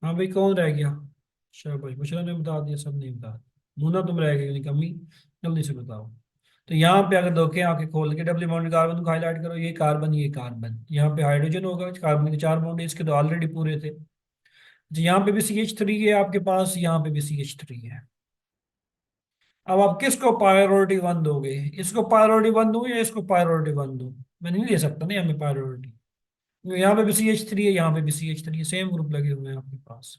हाँ भाई, कौन रह गया? शाबाश, बुशरा ने बता दिया, सब नहीं बता दिया। मुन्ना तुम रह गए, यानी कमी। जल्दी से बताओ। तो यहाँ पे अगर दो के आंखें खोल के डबल बॉन्ड कार्बन को हाईलाइट करो, ये कार्बन, ये कार्बन, यहाँ पे हाइड्रोजन होगा, कार्बन के 4 बॉन्ड इसके तो ऑलरेडी पूरे थे। जी, यहाँ पे भी CH3 है आपके पास, यहाँ पे भी CH3 है। अब आप किसको प्रायोरिटी वन दोगे? इसको प्रायोरिटी वन दूं या इसको प्रायोरिटी वन दूं? मैं नहीं दे सकता ना यहाँ पे प्रायोरिटी। यहाँ पे भी CH3 है, यहाँ पे भी CH3 है, सेम ग्रुप लगे हुए हैं आपके पास।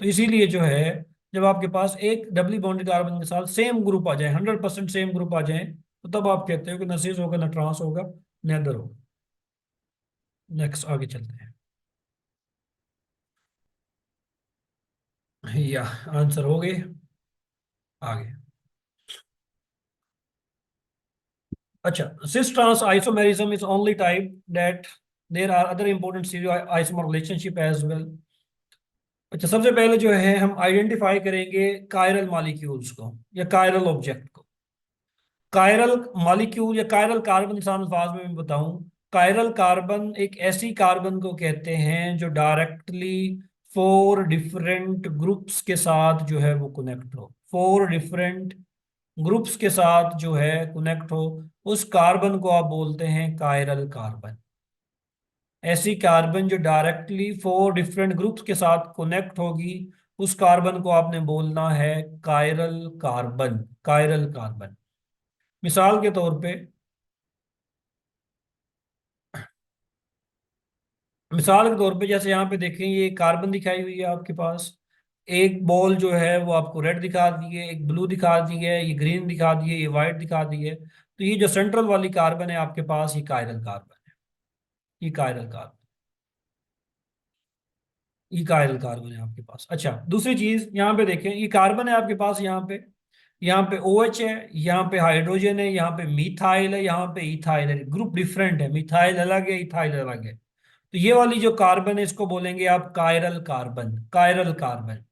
तो इसीलिए जो है, जब आपके पास एक डबली बॉन्डेड कार्बन के साथ सेम ग्रुप आ जाए, 100% सेम ग्रुप आ जाए, तो तब आप कहते हो कि न सिस होगा, न ट्रांस होगा, नेदर होगा। नेक्स्ट, आगे चलते हैं। या आंसर हो गए? आगे। अच्छा, cis trans isomerism is only type that there are other important stereo isomer relationship as well. अच्छा, सबसे पहले जो है हम आइडेंटिफाई करेंगे कायरल मॉलिक्यूल्स को या कायरल ऑब्जेक्ट को। कायरल मॉलिक्यूल या कायरल कार्बन, आसान अल्फाज में मैं बताऊं, कायरल कार्बन एक ऐसी कार्बन को कहते हैं जो डायरेक्टली 4 डिफरेंट ग्रुप्स के साथ जो है वो कनेक्ट हो, 4 डिफरेंट ग्रुप्स के साथ जो है कनेक्ट हो, उस कार्बन को आप बोलते हैं कायरल कार्बन। ऐसी कार्बन जो डायरेक्टली 4 डिफरेंट ग्रुप्स के साथ कनेक्ट होगी, उस कार्बन को आपने बोलना है कायरल कार्बन, कायरल कार्बन। मिसाल के तौर पे, जैसे यहाँ पे देखें, ये कार्बन दिखाई हुई है आपके पास। एक बॉल जो है वो आपको रेड दिखा दी है, एक ब्लू दिखा दी है, ये ग्रीन दिखा दी है, ये वाइट दिखा दी है। तो ये जो सेंट्रल वाली कार्बन है आपके पास, ये कायरल कार्बन है। ये कायरल कार्बन, ये कायरल कार्बन है आपके पास। अच्छा, दूसरी चीज यहाँ पे देखें, ये कार्बन है आपके पास, यहाँ पे OH है, यहाँ पे हाइड्रोजन है, यहाँ पे मिथाइल है, यहाँ पे इथाइल है। ग्रुप डिफरेंट है, मिथाइल अलग है, इथाइल अलग है। तो ये वाली जो कार्बन है इसको बोलेंगे आप कायरल कार्बन, कायरल कार्बन।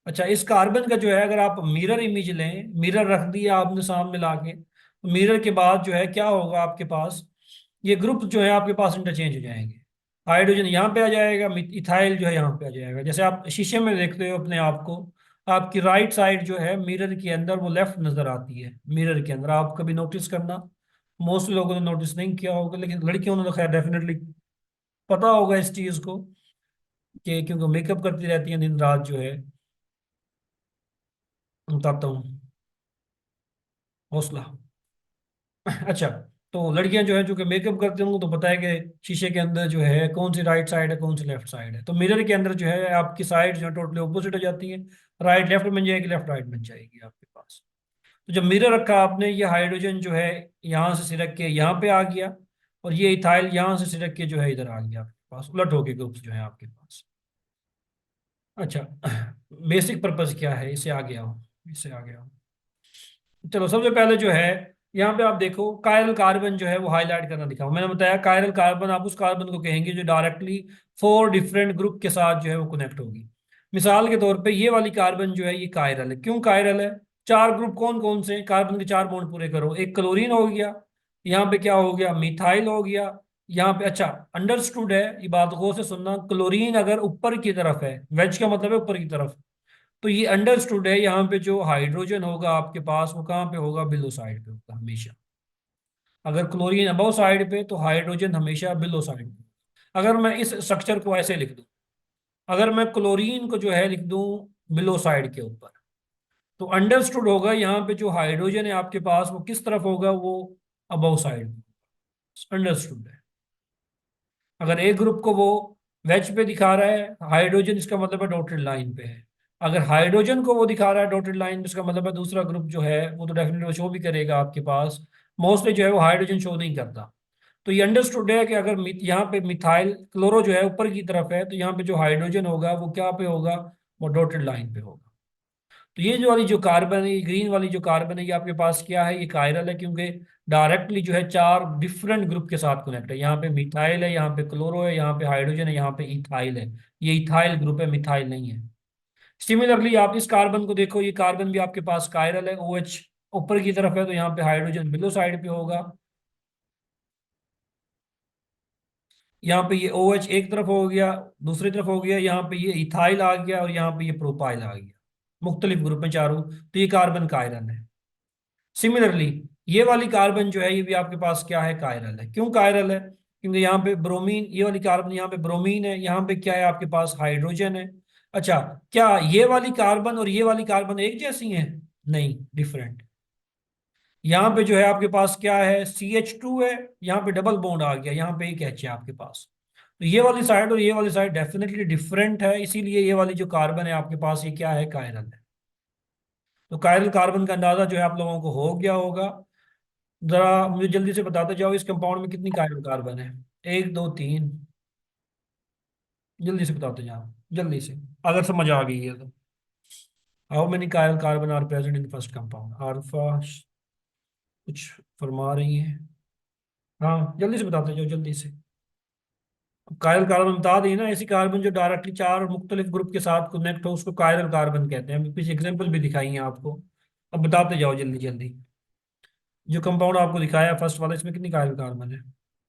अच्छा, इस कार्बन का जो है, अगर आप मिरर इमेज लें, मिरर रख दिया आपने सामने लाके, तो मिरर के बाद जो है क्या होगा आपके पास, ये ग्रुप जो है आपके पास इंटरचेंज हो जाएंगे। हाइड्रोजन यहाँ पे आ जाएगा, इथाइल जो है यहाँ पे आ जाएगा। जैसे आप शीशे में देखते हो अपने आप को, आपकी राइट साइड जो है मिरर के अंदर वो लेफ्ट नजर आती है। मिरर के अंदर आप कभी नोटिस करना, मोस्ट लोगों ने नोटिस नहीं किया होगा, लेकिन लड़कियों ने तो खैर डेफिनेटली पता होगा इस चीज को, कि क्योंकि मेकअप करती रहती है दिन रात जो है। बताता हूँ, हौसला। अच्छा, तो लड़कियां जो है जो कि मेकअप करती हैं उनको तो पता है कि शीशे के अंदर जो है कौन सी राइट साइड है कौन सी लेफ्ट साइड है। तो मिरर के अंदर जो है आपकी साइड जो है टोटली ऑपोजिट हो जाती है। राइट लेफ्ट बन जाएगी, लेफ्ट राइट बन जाएगी आपके पास। तो जब मिरर रखा आपने, ये हाइड्रोजन जो है यहाँ से सिरक के यहाँ पे आ गया, और ये इथाइल यहाँ से सिरक के जो है इधर आ गया आपके पास, उलट हो गए ग्रुप्स जो है आपके पास। अच्छा, बेसिक पर्पज क्या है, इससे आ गया हो, इससे आ गया हो। चलो सबसे पहले जो है यहाँ पे आप देखो कायरल कार्बन जो है वो हाईलाइट करना दिखा, मैंने बताया कायरल कार्बन आप उस कार्बन को कहेंगे जो डायरेक्टली 4 डिफरेंट ग्रुप के साथ जो है वो कनेक्ट होगी। मिसाल के तौर पे ये वाली कार्बन जो है ये कायरल है। क्यों कायरल है? 4 ग्रुप कौन कौन से, कार्बन के 4 बॉन्ड पूरे करो। एक क्लोरीन हो गया, यहाँ पे क्या हो गया, मिथाइल हो गया, यहाँ पे। अच्छा, अंडरस्टूड है, ये बात गौर से सुनना, क्लोरीन अगर ऊपर की तरफ है, वेज का मतलब है ऊपर की तरफ, तो ये अंडरस्टूड है, यहाँ पे जो हाइड्रोजन होगा आपके पास वो कहाँ पे होगा, बिलो साइड पे होगा हमेशा। अगर क्लोरीन अबव साइड पे तो हाइड्रोजन हमेशा बिलो साइड पे। अगर मैं इस स्ट्रक्चर को ऐसे लिख दूं, अगर मैं क्लोरीन को जो है लिख दूं बिलो साइड के ऊपर, तो अंडरस्टूड होगा यहाँ पे जो हाइड्रोजन है आपके पास वो किस तरफ होगा, वो अबव साइड। अंडरस्टूड है। अगर एक ग्रुप को वो वेज पे दिखा रहा है हाइड्रोजन, इसका मतलब है डॉटेड लाइन पे है। अगर हाइड्रोजन को वो दिखा रहा है डॉटेड लाइन पे, इसका मतलब है दूसरा ग्रुप जो है वो तो डेफिनेटली शो भी करेगा आपके पास, मोस्टली जो है वो हाइड्रोजन शो नहीं करता। तो ये अंडरस्टूड है कि अगर यहाँ पे मिथाइल क्लोरो जो है ऊपर की तरफ है, तो यहाँ पे जो हाइड्रोजन होगा वो क्या पे होगा, वो डॉटेड लाइन पे होगा। तो ये जो वाली जो कार्बन है, ये ग्रीन वाली जो कार्बन है, ये आपके पास क्या है, ये कायरल है, क्योंकि डायरेक्टली जो है 4 डिफरेंट ग्रुप के साथ कनेक्ट है। यहाँ पे मिथाइल है, यहाँ पे क्लोरो है, यहाँ पे हाइड्रोजन है, यहाँ पे इथाइल है। ये इथाइल ग्रुप है, मिथाइल नहीं है। सिमिलरली आप इस कार्बन को देखो, ये कार्बन भी आपके पास कायरल है, OH ऊपर की तरफ है, तो यहाँ पे हाइड्रोजन बिलो साइड पे होगा। यहाँ पे ये OH एक तरफ हो गया, दूसरी तरफ हो गया, यहाँ पे ये इथाइल आ गया, और यहाँ पे ये प्रोपाइल आ गया। मुख्तलिफ ग्रुप में चारों, तो ये कार्बन कायरल है। सिमिलरली ये वाली कार्बन जो है ये भी आपके पास क्या है, कायरल है। क्यों कायरल है? क्योंकि यहाँ पे ब्रोमीन, ये वाली कार्बन यहाँ पे ब्रोमीन है, यहाँ पे क्या है आपके पास, हाइड्रोजन है। अच्छा, क्या ये वाली कार्बन और ये वाली कार्बन एक जैसी हैं? नहीं, डिफरेंट। यहाँ पे जो है आपके पास क्या है, CH2 है, यहाँ पे डबल बॉन्ड आ गया, यहाँ पे एक H है आपके पास। तो ये वाली साइड और ये वाली साइड डेफिनेटली डिफरेंट है, इसीलिए ये वाली जो कार्बन है आपके पास ये क्या है, कायरल है। तो कायरल कार्बन का अंदाजा जो है आप लोगों को हो गया होगा। जरा मुझे जल्दी से बताते जाओ इस कंपाउंड में कितनी कायरल कार्बन है, 1 2 3, जल्दी से बताते जाओ, जल्दी से, अगर समझ आ गई है तो। How many chiral carbon are present in first compound, alpha कुछ फरमा रही है। हाँ जल्दी से बताते जाओ, जल्दी से। कायरल कार्बन बता दी ना, ऐसी कार्बन जो डायरेक्टली 4 मुख्तलिफ ग्रुप के साथ कनेक्ट हो उसको कायरल कार्बन कहते हैं। अभी पीछे एग्जाम्पल भी दिखाई है आपको, अब बताते जाओ जल्दी जल्दी। जो कंपाउंड आपको दिखाया फर्स्ट वाला, इसमें कितनी कायरल कार्बन है?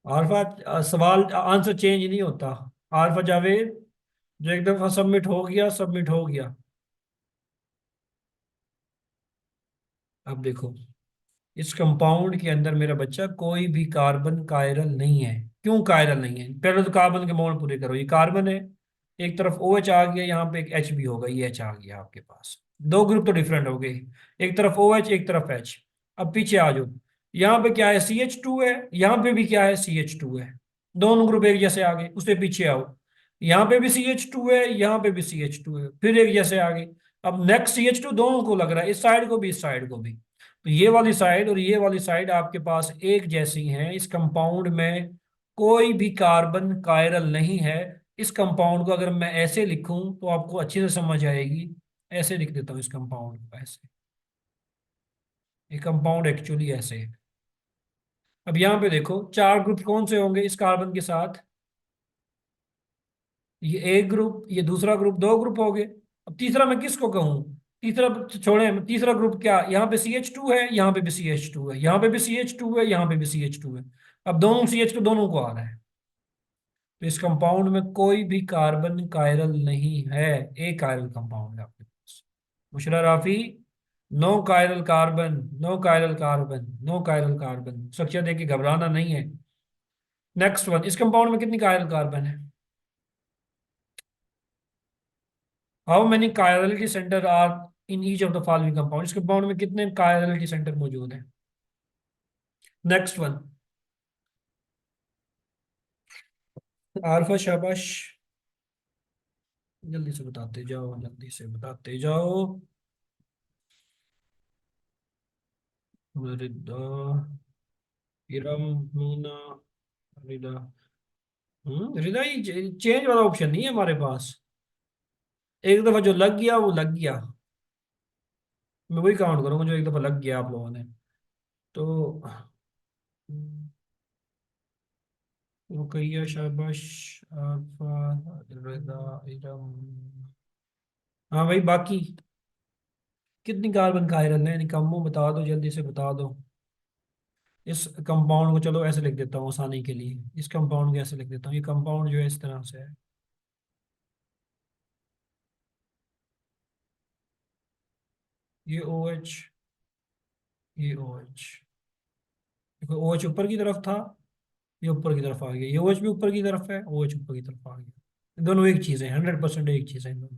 आल्फा, सवाल आंसर चेंज नहीं होता। आल्फा जावेद, जो एक दफा सबमिट हो गया, सबमिट हो गया। अब देखो, इस कंपाउंड के अंदर मेरा बच्चा कोई भी कार्बन कायरल नहीं है। क्यों कायरल नहीं है? पहले तो कार्बन के मॉल पूरे करो। ये कार्बन है, एक तरफ OH आ गया, यहाँ पे एक H भी होगा, ये H आ गया आपके पास। 2 ग्रुप तो डिफरेंट हो गए, एक तरफ OH एक तरफ H। अब पीछे आ जाओ, यहाँ पे क्या है, CH2 है, यहाँ पे भी क्या है, CH2 है। दोनों ग्रुप एक जैसे आ गए। उससे पीछे आओ, यहाँ पे भी CH2 है, यहाँ पे भी CH2 है, फिर एक जैसे आ गए। अब नेक्स्ट CH2 दोनों को लग रहा है, इस साइड को भी इस साइड को भी। तो ये वाली साइड और ये वाली साइड आपके पास एक जैसी हैं। इस कंपाउंड में कोई भी कार्बन कायरल नहीं है। इस कंपाउंड को अगर मैं ऐसे लिखूं तो आपको अच्छे से समझ आएगी। ऐसे लिख देता हूं इस कंपाउंड को, ऐसे। ये कंपाउंड एक्चुअली ऐसे है। अब यहाँ पे देखो 4 ग्रुप कौन से होंगे इस कार्बन के साथ, ये एक ग्रुप, ये दूसरा ग्रुप, 2 ग्रुप हो गए। अब तीसरा मैं किसको कहूँ? तीसरा छोड़े, तीसरा ग्रुप क्या, यहाँ पे CH2 है, यहाँ पे भी CH2 है, यहाँ पे भी CH2 है, यहाँ पे भी CH2 है। अब दोनों CH2 दोनों को आ रहा है, तो इस कंपाउंड में कोई भी कार्बन कायरल नहीं है, एक कायरल कंपाउंड है आपके पास। Musharra Rafi, no chiral carbon, no chiral carbon, no chiral carbon. Structure देख के घबराना नहीं है। नेक्स्ट वन, इस कंपाउंड में कितनी कायरल कार्बन है? How many chirality center are in each of the following compound? इस कंपाउंड में कितने कायरलिटी सेंटर मौजूद हैं? नेक्स्ट वन, आल्फा, शाबाश, जल्दी से बताते जाओ, जल्दी से बताते जाओ। रिदा, इरम, मीना, रिदा। रिदा, ये चेंज वाला ऑप्शन नहीं है हमारे पास। एक दफा जो लग गया वो लग गया। मैं वही काउंट करूंगा जो एक दफा लग गया आप लोगों ने। तो रुकैया, शाबाश, आल्फा, रिदा, इरम। हाँ भाई, बाकी कितनी कार्बन कायरल है निकम्मो, बता दो, जल्दी से बता दो। इस कंपाउंड को चलो ऐसे लिख देता हूँ आसानी के लिए, इस कंपाउंड को ऐसे लिख देता हूँ, ये कंपाउंड जो है इस तरह से है। ये ओ एच, ये ओ एच। देखो ओ एच ऊपर की तरफ था, ये ऊपर की तरफ आ गया, ये ओ एच भी ऊपर की तरफ है, ओ एच ऊपर की तरफ आ गया। दोनों एक चीज है, 100% एक चीज है इन दोनों।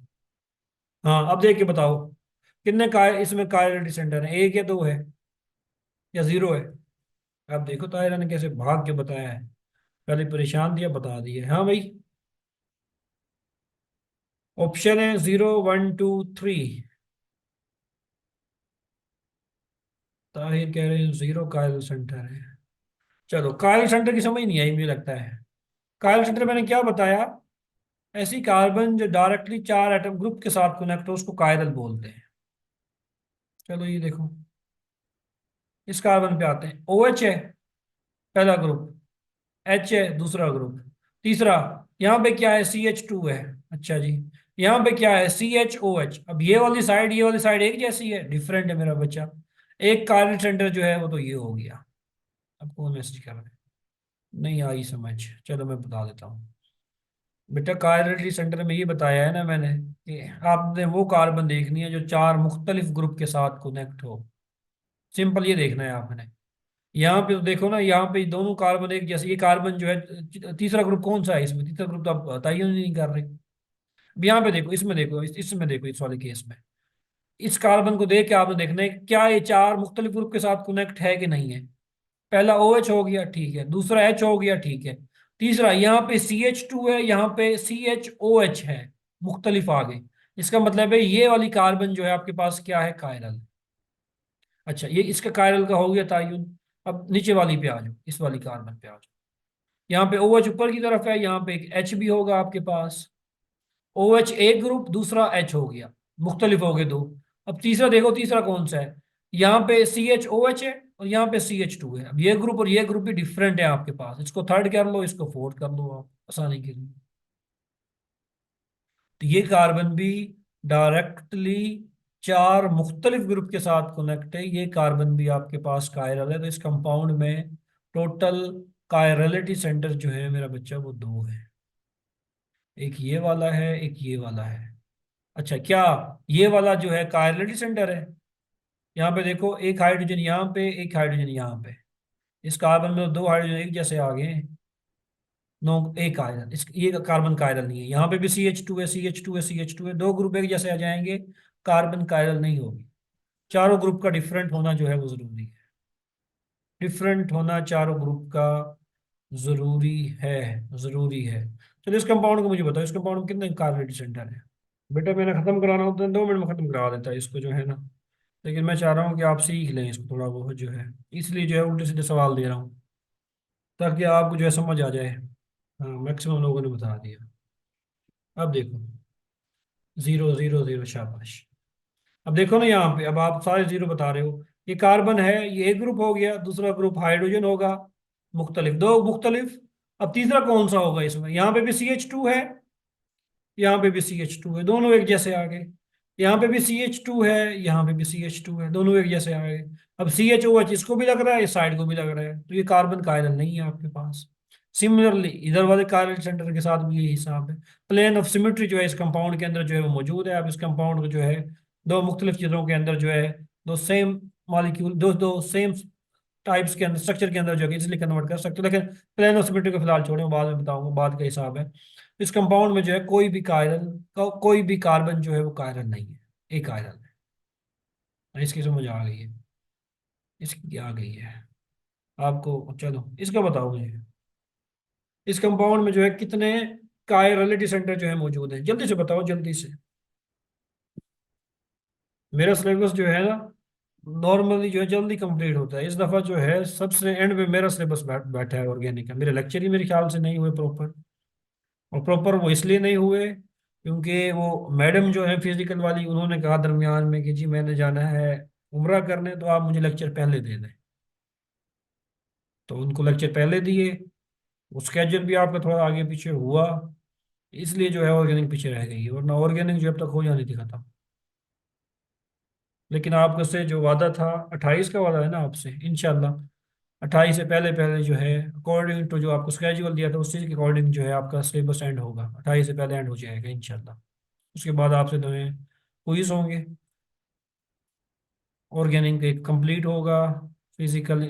हाँ, अब देख के बताओ कितने काय इसमें कायरलिटी सेंटर है, एक या दो है या जीरो है? अब देखो तायरा ने कैसे भाग के बताया है। पहले परेशान दिया, बता दिया। हाँ भाई, ऑप्शन है 0, 1, 2, 3। ताहिर कह रहे हैं जीरो कायल सेंटर है। चलो, कायल सेंटर की समझ नहीं आई मुझे लगता है। कायल सेंटर मैंने क्या बताया? ऐसी कार्बन जो डायरेक्टली चार एटम ग्रुप के साथ कनेक्ट हो उसको कायरल बोलते हैं। चलो ये देखो, इस कार्बन पे आते हैं। ओ एच है पहला ग्रुप, एच है दूसरा ग्रुप, तीसरा यहाँ पे क्या है, CH2 है। अच्छा जी, यहाँ पे क्या है, CHOH। अब ये वाली साइड, ये वाली साइड एक जैसी है, डिफरेंट है मेरा बच्चा। एक कार्बन सेंटर जो है वो तो ये हो गया। अब कौन मैसेज कर रहा है? नहीं आई समझ, चलो मैं बता देता हूँ। बेटा, कायरलिटी सेंटर में ये बताया है ना मैंने कि आपने वो कार्बन देखनी है जो चार मुख्तलिफ ग्रुप के साथ कनेक्ट हो। सिंपल ये देखना है आपने। यहाँ पे तो देखो ना, यहाँ पे दोनों कार्बन एक जैसे, ये कार्बन जो है तीसरा ग्रुप कौन सा है इसमें? तीसरा ग्रुप तो आप बताइए नहीं कर रहे। अब यहाँ पे देखो, इसमें देखो, इसमें देखो, इस वाले केस में इस कार्बन को देख के आपने देखना है कि क्या ये चार मुख्तलिफ ग्रुप के साथ कनेक्ट है कि नहीं है। पहला ओ एच हो गया, ठीक है, दूसरा एच हो गया, ठीक है, तीसरा यहाँ पे CH2 है, यहाँ पे CHOH है, मुख्तलिफ आ गए। इसका मतलब है ये वाली कार्बन जो है आपके पास क्या है, कायरल। अच्छा, ये इसका कायरल का हो गया तायुन। अब नीचे वाली पे आ जाओ, इस वाली कार्बन पे आ जाओ। यहाँ पे ओ एच ऊपर की तरफ है, यहाँ पे एक एच भी होगा आपके पास। ओ एच एक ग्रुप, दूसरा एच हो गया, मुख्तलिफ हो गए दो। अब तीसरा देखो, तीसरा कौन सा है? यहाँ पे CHOH है और यहाँ पे CH2 है। अब ये ग्रुप और ये ग्रुप भी डिफरेंट है आपके पास, इसको थर्ड कर लो, इसको फोर्थ कर लो आप आसानी के लिए। तो ये कार्बन भी डायरेक्टली चार मुख्तलिफ ग्रुप के साथ कनेक्ट है, ये कार्बन भी आपके पास कायरल है। तो इस कंपाउंड में टोटल कायरलिटी सेंटर जो है मेरा बच्चा वो दो है। एक ये वाला है, एक ये वाला है। अच्छा, क्या ये वाला जो है कायरलिटी सेंटर है? यहाँ पे देखो, एक हाइड्रोजन यहाँ पे, एक हाइड्रोजन यहाँ पे। इस कार्बन में दो हाइड्रोजन एक जैसे आ गए हैं। नो, एक आयरन, इस ये कार्बन कायरल नहीं है। यहाँ पे भी CH2 है, CH2 है, CH2 है, दो ग्रुप एक जैसे आ जाएंगे, कार्बन कायरल नहीं होगी। चारों ग्रुप का डिफरेंट होना जो है वो जरूरी है। डिफरेंट होना चारों ग्रुप का जरूरी है, जरूरी है। चलो, इस कंपाउंड को मुझे बताओ, इस कंपाउंड में कितने कार्बोनेट सेंटर है? बेटा, मैंने खत्म कराना होता है 2 मिनट में खत्म करा देता है इसको जो है ना। लेकिन मैं चाह रहा हूँ कि आप सीख लें इसको थोड़ा बहुत जो है, इसलिए जो है उल्टे सीधे सवाल दे रहा हूँ ताकि आपको जो है समझ आ जाए। हाँ, मैक्सिमम लोगों ने बता दिया। अब देखो, 0, 0, 0, शाबाश। अब देखो ना, यहाँ पे अब आप सारे जीरो बता रहे हो। ये कार्बन है, ये एक ग्रुप हो गया, दूसरा ग्रुप हाइड्रोजन होगा, मुख्तलिफ, दो मुख्तलिफ। अब तीसरा कौन सा होगा इसमें? यहाँ पे भी CH2 है, यहाँ पे भी CH2 है, दोनों एक जैसे आ गए। यहाँ पे भी CH2 है, यहाँ पे भी CH2 है, दोनों एक जैसे आ गए। अब CHOH इसको भी लग रहा है, इस साइड को भी लग रहा है, तो ये कार्बन कायरल नहीं है आपके पास। सिमिलरली इधर वाले कार्बन सेंटर के साथ भी यही हिसाब है। प्लेन ऑफ सिमेट्री जो है इस कंपाउंड के अंदर जो है वो मौजूद है। अब इस कंपाउंड को जो है दो मुख्तलिफ चीज़ों के अंदर जो है दो सेम मॉलिक्यूल दो दो सेम टाइप्स के अंदर स्ट्रक्चर के अंदर जो है इसलिए कन्वर्ट कर सकते हो। लेकिन प्लेन ऑफ सिमेट्री को फिलहाल छोड़ें, बाद में बताऊंगा, बाद का हिसाब है। इस कंपाउंड में जो है कोई भी कार्बन जो है वो कायरल नहीं है, एक आयरन है। इसकी समझ आ गई है? इसकी आ गई है आपको? चलो इसका बताओ मुझे, इस कंपाउंड में जो है कितने कायरलिटी सेंटर जो है मौजूद है? जल्दी से बताओ, जल्दी से। मेरा सिलेबस जो है ना नॉर्मली जो है जल्दी कंप्लीट होता है। इस दफा जो है सबसे एंड में मेरा सिलेबस बैठा है ऑर्गेनिक का। मेरे लेक्चर ही मेरे ख्याल से नहीं हुए प्रॉपर। और प्रॉपर वो इसलिए नहीं हुए क्योंकि वो मैडम जो है फिजिकल वाली उन्होंने कहा दरमियान में कि जी मैंने जाना है उम्रा करने, तो आप मुझे लेक्चर पहले दे दें। तो उनको लेक्चर पहले दिए। स्केड्यूल भी आपका थोड़ा आगे पीछे हुआ, इसलिए जो है ऑर्गेनिक पीछे रह गई है, वरना ऑर्गेनिक जो अब तक हो जानी थी खत्म। लेकिन आपको से जो वादा था, 28 का वादा है ना आपसे, इंशाल्लाह 28 से पहले पहले जो है अकॉर्डिंग टू जो आपको स्केड्यूल दिया था उस चीज़ के अकॉर्डिंग जो है आपका सिलेबस एंड होगा। 28 से पहले एंड हो जाएगा इंशाल्लाह। उसके बाद आपसे दो क्विज होंगे। ऑर्गेनिक एक कंप्लीट होगा, फिजिकल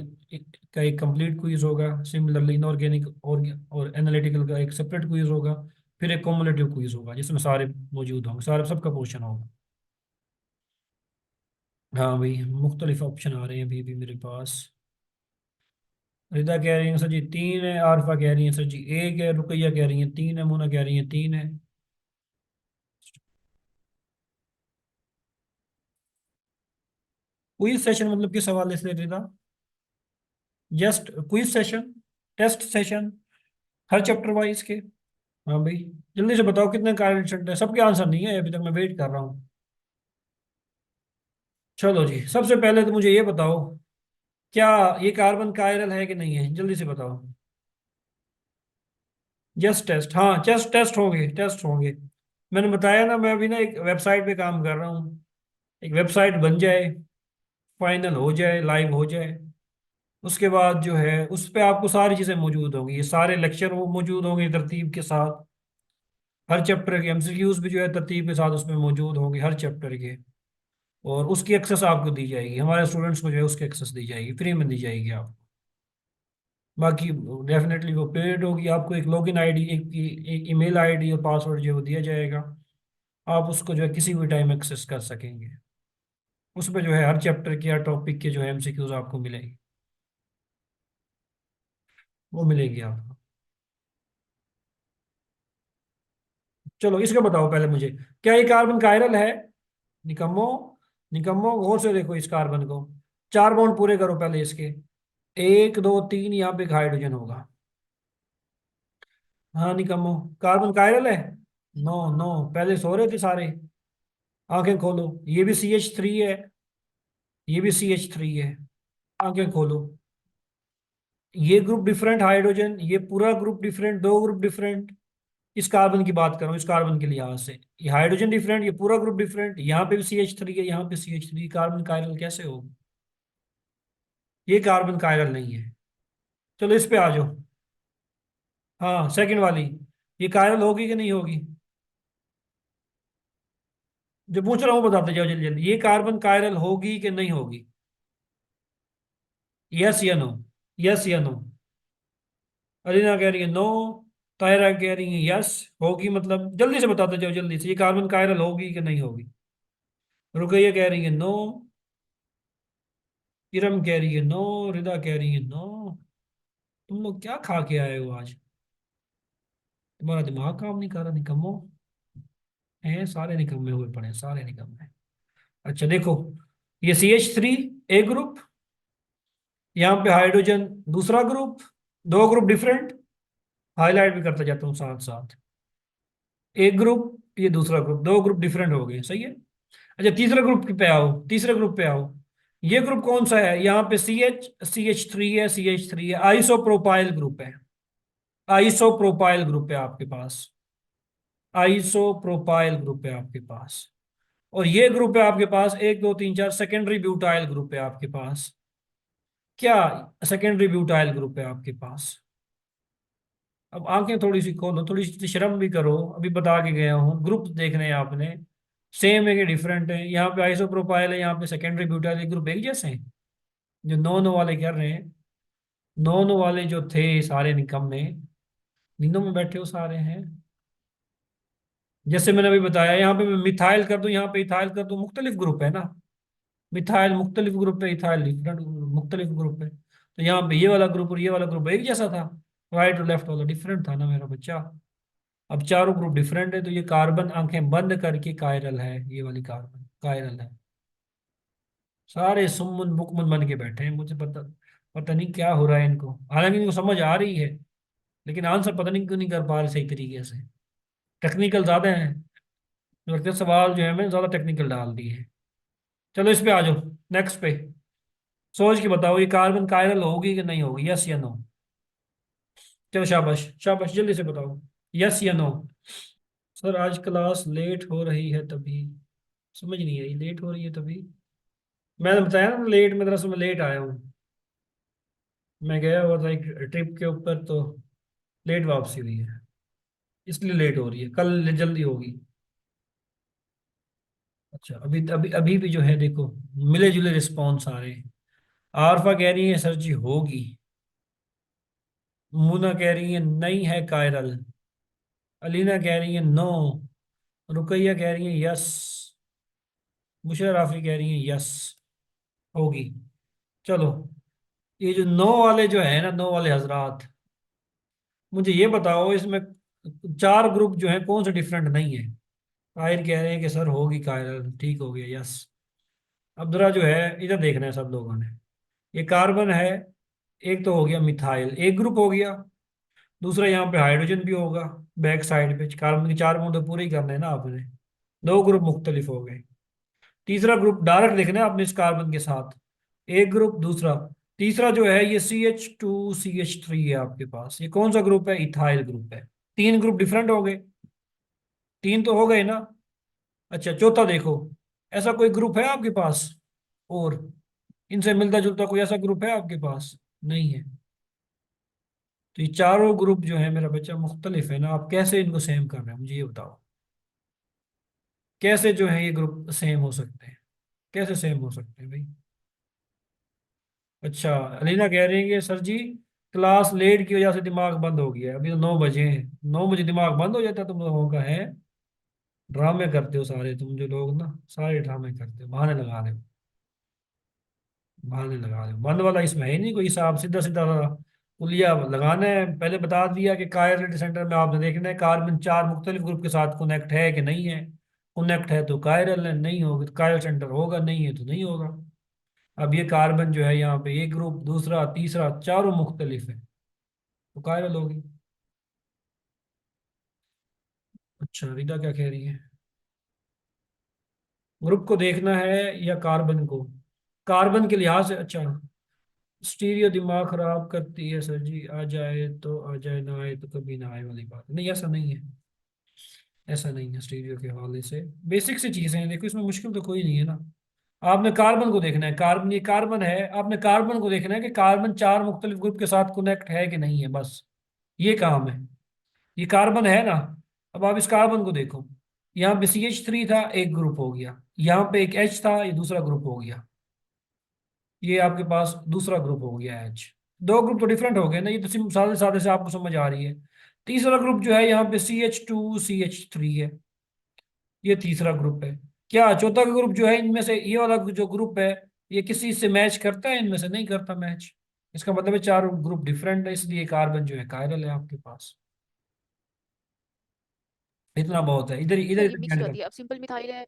का एक कंप्लीट क्विज होगा, सिमिलरली इनऑर्गेनिक और एनालिटिकल का एक सेपरेट क्विज होगा। फिर एक कॉमुलेटिव क्विज होगा जिसमें सारे मौजूद होंगे, सारे सबका क्वेश्चन होगा। हाँ भाई, मुख्तलिफ ऑप्शन आ रहे हैं अभी भी मेरे पास। रिदा कह रही है सर जी 3 है, आरफा कह रही है सर जी 1 है, रुकैया कह रही है 3 है, मोना कह रही है 3 है। क्विज सेशन मतलब किस हवाले से Rida? Just quiz session, test session, हर चैप्टर वाइज के? हाँ भाई, जल्दी से बताओ कितने कार्बन है? सबके आंसर नहीं है अभी तक, मैं वेट कर रहा हूँ। चलो जी, सबसे पहले तो मुझे ये बताओ, क्या ये कार्बन कायरल है कि नहीं है? जल्दी से बताओ। जस्ट टेस्ट, हाँ जस्ट टेस्ट होंगे, टेस्ट होंगे। मैंने बताया ना, मैं अभी ना एक वेबसाइट पे काम कर रहा हूँ। एक वेबसाइट बन जाए, फाइनल हो जाए, लाइव हो जाए, उसके बाद जो है उस पे आपको सारी चीज़ें मौजूद होंगी। ये सारे लेक्चर वो मौजूद होंगे तरतीब के साथ। हर चैप्टर के एमसीक्यूज भी जो है तरतीब के साथ उसमें मौजूद होंगे हर चैप्टर के। और उसकी एक्सेस आपको दी जाएगी, हमारे स्टूडेंट्स को जो है उसकी एक्सेस दी जाएगी, फ्री में दी जाएगी आपको। बाकी डेफिनेटली वो पेड होगी। आपको एक लॉगिन आईडी, एक ईमेल आईडी और पासवर्ड जो है वो दिया जाएगा। आप उसको जो है किसी भी टाइम एक्सेस कर सकेंगे। उसमें जो है हर चैप्टर के, हर टॉपिक के जो है एमसीक्यूज आपको मिलेगी, वो मिलेगी आपको। चलो इसका बताओ पहले मुझे, क्या ये कार्बन कायरल है? निकम्मो, निकम्मो गौर से देखो इस कार्बन को। 4 बॉन्ड पूरे करो पहले इसके। 1 2 3, यहाँ पे एक हाइड्रोजन होगा। हाँ निकम्मो, कार्बन कायरल है? नो नो, पहले सो रहे थे सारे। आंखें खोलो, ये भी CH3 है, ये भी CH3 है। आंखें खोलो, ये ग्रुप डिफरेंट हाइड्रोजन, ये पूरा ग्रुप डिफरेंट, दो ग्रुप डिफरेंट। इस कार्बन की बात करो, इस कार्बन के लिहाज से ये हाइड्रोजन डिफरेंट, ये पूरा ग्रुप डिफरेंट। यहाँ पे भी CH3 है, यहाँ पे CH3, कार्बन कायरल कैसे होगा? ये कार्बन कायरल नहीं है। चलो इस पे आ जाओ। हाँ सेकंड वाली, ये कायरल होगी कि नहीं होगी? जो पूछ रहा हूँ बताते जाओ जल्दी जल्दी, ये कार्बन कायरल होगी कि नहीं होगी? यस या नो? यस या नो? अलीना कह रही है नो, तायरा कह रही है यस। होगी मतलब जल्दी से बताते जाओ, जल्दी से, ये कार्बन कायरल होगी कि नहीं होगी? रुकैया कह रही है नो, किरम कह रही है नो, रिदा कह रही है नो। तुम लोग क्या खा के आए हो आज? तुम्हारा दिमाग काम नहीं कर रहा? निकम्मो है, सारे निकम्मे हुए पड़े हैं, सारे निकम्मे। अच्छा देखो, ये CH3 एक ग्रुप, यहाँ पे हाइड्रोजन दूसरा ग्रुप, दो ग्रुप डिफरेंट। हाईलाइट भी करता जाता हूँ साथ साथ। एक ग्रुप, ये दूसरा ग्रुप, दो ग्रुप डिफरेंट हो गए, सही है। अच्छा तीसरे ग्रुप पे आओ, तीसरे ग्रुप पे आओ। ये ग्रुप कौन सा है? यहाँ पे CH3 है, CH3 है, आइसोप्रोपाइल ग्रुप है। आइसोप्रोपाइल ग्रुप है आपके पास, आइसोप्रोपाइल ग्रुप है आपके पास। और ये ग्रुप है आपके पास 1 2 3 4, सेकेंडरी ब्यूटाइल ग्रुप है आपके पास। क्या सेकेंडरी ब्यूटाइल ग्रुप है आपके पास? अब आंखें थोड़ी सी खोलो, थोड़ी सी शर्म भी करो, अभी बता के गया हूँ, ग्रुप देखने हैं आपने, सेम है कि डिफरेंट है? यहाँ पे आइसोप्रोपाइल है, यहाँ पे सेकेंडरी ब्यूटाइल, ग्रुप एक जैसे हैं? जो नो नो वाले कर रहे हैं, नो नो वाले जो थे सारे निकम्मे, नींदों में बैठे हो सारे हैं। जैसे मैंने अभी बताया, यहाँ पे मैं मिथाइल कर दूं, यहाँ पे इथाइल कर दूं, मुख्तलिफ ग्रुप है ना। मिथाइल मुख्तलिफ ग्रुप है, इथाइल डिफरेंट मुख्तलिफ ग्रुप है। तो यहाँ पे ये वाला ग्रुप और ये वाला ग्रुप एक जैसा था, राइट और लेफ्ट वाला डिफरेंट था ना मेरा बच्चा। अब चारों ग्रुप डिफरेंट है, तो ये कार्बन आंखें बंद करके कायरल है, ये वाली कार्बन कायरल है। सारे सुम्मन बुकमन बन के बैठे हैं, मुझे पता पता नहीं क्या हो रहा है इनको, हालांकि इनको समझ आ रही है, लेकिन आंसर पता नहीं क्यों नहीं कर पा रहे सही तरीके से। टेक्निकल ज्यादा है, लगता है सवाल जो है मैंने ज्यादा टेक्निकल डाल दिए हैं। चलो इस पे आ जाओ, नेक्स्ट पे। सोच के बताओ ये कार्बन कायरल होगी कि नहीं होगी, यस या नो? चलो शाबाश शाबाश, जल्दी से बताओ, यस या नो? सर आज क्लास लेट हो रही है तभी, समझ नहीं आई, लेट हो रही है तभी? मैंने बताया ना लेट, मदरसे में लेट आया हूँ, मैं गया हुआ था एक ट्रिप के ऊपर, तो लेट वापसी हुई है, इसलिए लेट हो रही है, कल जल्दी होगी। अच्छा अभी अभी अभी भी जो है देखो, मिले जुले रिस्पॉन्स आ रहे हैं। आरफा कह रही है सर जी होगी, मुना कह रही है नहीं है कायरल, अलीना कह रही है नो, रुकैया कह रही है यस, मुशर्रफ राफी कह रही है यस होगी। चलो, ये जो नो वाले जो है ना, नो वाले हजरात, मुझे ये बताओ इसमें चार ग्रुप जो है कौन से डिफरेंट नहीं है? कायर कह रहे हैं कि सर होगी कायरल, ठीक हो गया यस। अब जरा जो है इधर देखना है सब लोगों ने, ये कार्बन है, एक तो हो गया मिथाइल, एक ग्रुप हो गया, दूसरा यहाँ पे हाइड्रोजन भी होगा, बैक साइड पे कार्बन के चार बॉन्ड तो पूरे ही करने हैं ना आपने, दो ग्रुप मुख्तलिफ हो गए। तीसरा ग्रुप डायरेक्ट देखना है आपने इस कार्बन के साथ, एक ग्रुप, दूसरा, तीसरा जो है ये CH2CH3 है आपके पास, ये कौन सा ग्रुप है? इथाइल ग्रुप है। तीन ग्रुप डिफरेंट हो गए, तीन तो हो गए ना। अच्छा चौथा देखो, ऐसा कोई ग्रुप है आपके पास और इनसे मिलता जुलता कोई ऐसा ग्रुप है आपके पास? नहीं है। तो ये चारों ग्रुप जो है मेरा बच्चा मुख्तलिफ है ना, आप कैसे इनको सेम कर रहे हैं मुझे ये बताओ, कैसे जो है ये ग्रुप सेम हो सकते हैं, कैसे सेम हो सकते हैं भाई? अच्छा, अलीना कह रही है कि सर जी क्लास लेट की वजह से दिमाग बंद हो गया है, अभी तो 9 बजे हैं, 9 बजे दिमाग बंद हो जाता है तुम लोगों का है? ड्रामे करते हो सारे तुम जो लोग ना, सारे ड्रामे करते हो, बहाने लगा रहे हो, बहाने लगा रहे हो, बंद वाला इसमें है ही नहीं कोई हिसाब, सीधा सीधा पुलिया लगाना है। पहले बता दिया कि कायरलिटी सेंटर में आपने देखना है कार्बन चार मुख्तलिफ ग्रुप के साथ कनेक्ट है कि नहीं है, कनेक्ट है तो कायरल है, नहीं होगा तो कायरल सेंटर होगा, नहीं है तो नहीं होगा। अब ये कार्बन जो है यहाँ पे एक ग्रुप, दूसरा, तीसरा, चारों मुख्तलिफ है, तो कायरल होगी। अच्छा रिदा क्या कह रही है? ग्रुप को देखना है या कार्बन को? कार्बन के लिहाज से, अच्छा, स्टीरियो दिमाग खराब करती है सर जी, आ जाए तो आ जाए, ना आए तो कभी ना आए वाली बात नहीं, ऐसा नहीं है, ऐसा नहीं है। स्टीरियो के हवाले से बेसिक सी चीजें हैं, देखो इसमें मुश्किल तो कोई नहीं है ना। आपने कार्बन को देखना है, कार्बन, ये कार्बन है, आपने कार्बन को देखना है कि कार्बन चार मुख्तलिफ ग्रुप के साथ कनेक्ट है कि नहीं है, बस ये काम है। ये कार्बन है ना, अब आप इस कार्बन को देखो, यहाँ पे CH3 था, एक ग्रुप हो गया, यहाँ पे एक H था, ये दूसरा ग्रुप हो गया, ये आपके पास दूसरा ग्रुप हो गया H। दो ग्रुप तो डिफरेंट हो गए ना, ये तो सादे सादे से आपको समझ आ रही है। तीसरा ग्रुप जो है यहाँ पे CH2CH3 है, ये तीसरा ग्रुप है। क्या चौथा ग्रुप जो है इनमें से, ये वाला जो ग्रुप है, ये किसी से मैच करता है? इनमें से नहीं करता मैच, इसका मतलब है चार ग्रुप डिफरेंट है, इसलिए कार्बन जो है कायरल है आपके पास। इतना बहुत है, इधर इधर सर ये इधर मिक्स ध्यान कर कर। दिया, अब सिंपल मिथाइल है,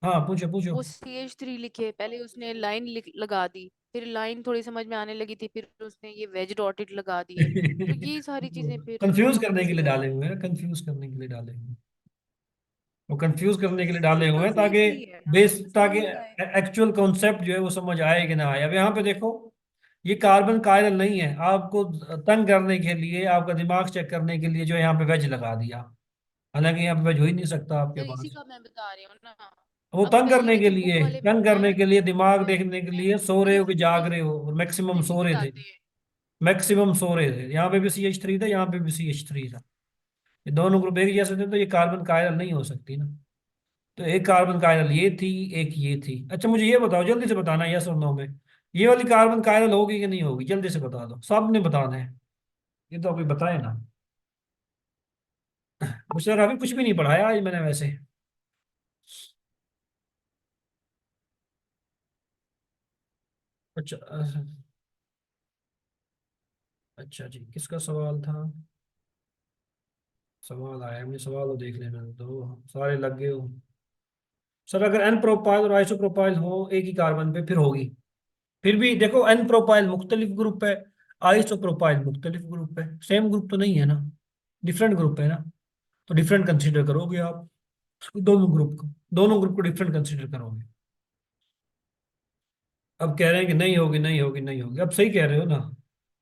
हाँ पूछो पूछो। वो CH3 लिखे, पहले उसने लाइन लगा दी, फिर लाइन थोड़ी समझ में आने लगी थी, फिर उसने ये वेज डॉटेड लगा दिए, तो ये सारी चीजें फिर कंफ्यूज कहाँ करने के से लिए आई? डाले हुए हैं, कंफ्यूज करने के लिए डाले हुए हैं, वो कंफ्यूज करने के लिए डाले हुए सिंपल हैं सी ताकि थी है ना, बेस, ताकि समझ आए। एक्चुअल कॉन्सेप्ट जो है वो समझ आए कि ना आए। अब यहाँ पे देखो, ये कार्बन कायरल नहीं है, आपको तंग करने के लिए, आपका दिमाग चेक करने के लिए जो है यहाँ पे वेज लगा दिया, हालांकि यहाँ पे वेज हो ही नहीं सकता आपके तो इसी पास। का मैं बता रही हूँ ना। वो अब तंग करने पहले के तो बुक लिए, वाले तंग करने मैम के लिए, दिमाग जो देखने के है लिए, सो रहे हो कि टीचर जाग भी रहे हो, और मैक्सिमम नहीं सो रहे थे। बताते हैं, मैक्सिमम सो रहे थे, यहाँ पे भी CH3 था, यहाँ पे भी CH3 था। ये दोनों ग्रुप एक जैसे थे तो ये कार्बन कायरल नहीं हो सकती ना। तो एक कार्बन कायरल ये थी, एक ये थी। अच्छा मुझे ये बताओ, जल्दी से बताना, यस और नो में, ये वाली कार्बन कायरल होगी कि नहीं होगी, जल्दी से बता दो, सबने बताना है। ये तो अभी बताए ना। मुझे अभी कुछ भी नहीं पढ़ाया आज मैंने वैसे। अच्छा अच्छा जी, किसका सवाल था? सवाल आया, मुझे सवाल तो देख लेना दो, सारे लग गए हो। सर अगर एन प्रोपाइल और आइसोप्रोपाइल हो एक ही कार्बन पे फिर होगी। फिर भी देखो, एन प्रोपाइल मुख्तलिफ ग्रुप है, आइसोप्रोपाइल मुख्तलिफ ग्रुप है, सेम ग्रुप तो नहीं है ना, डिफरेंट ग्रुप है ना। तो डिफरेंट कंसीडर करोगे आप दोनों ग्रुप को डिफरेंट कंसीडर करोगे। अब कह रहे हैं कि नहीं होगी नहीं होगी नहीं होगी, अब सही कह रहे हो ना,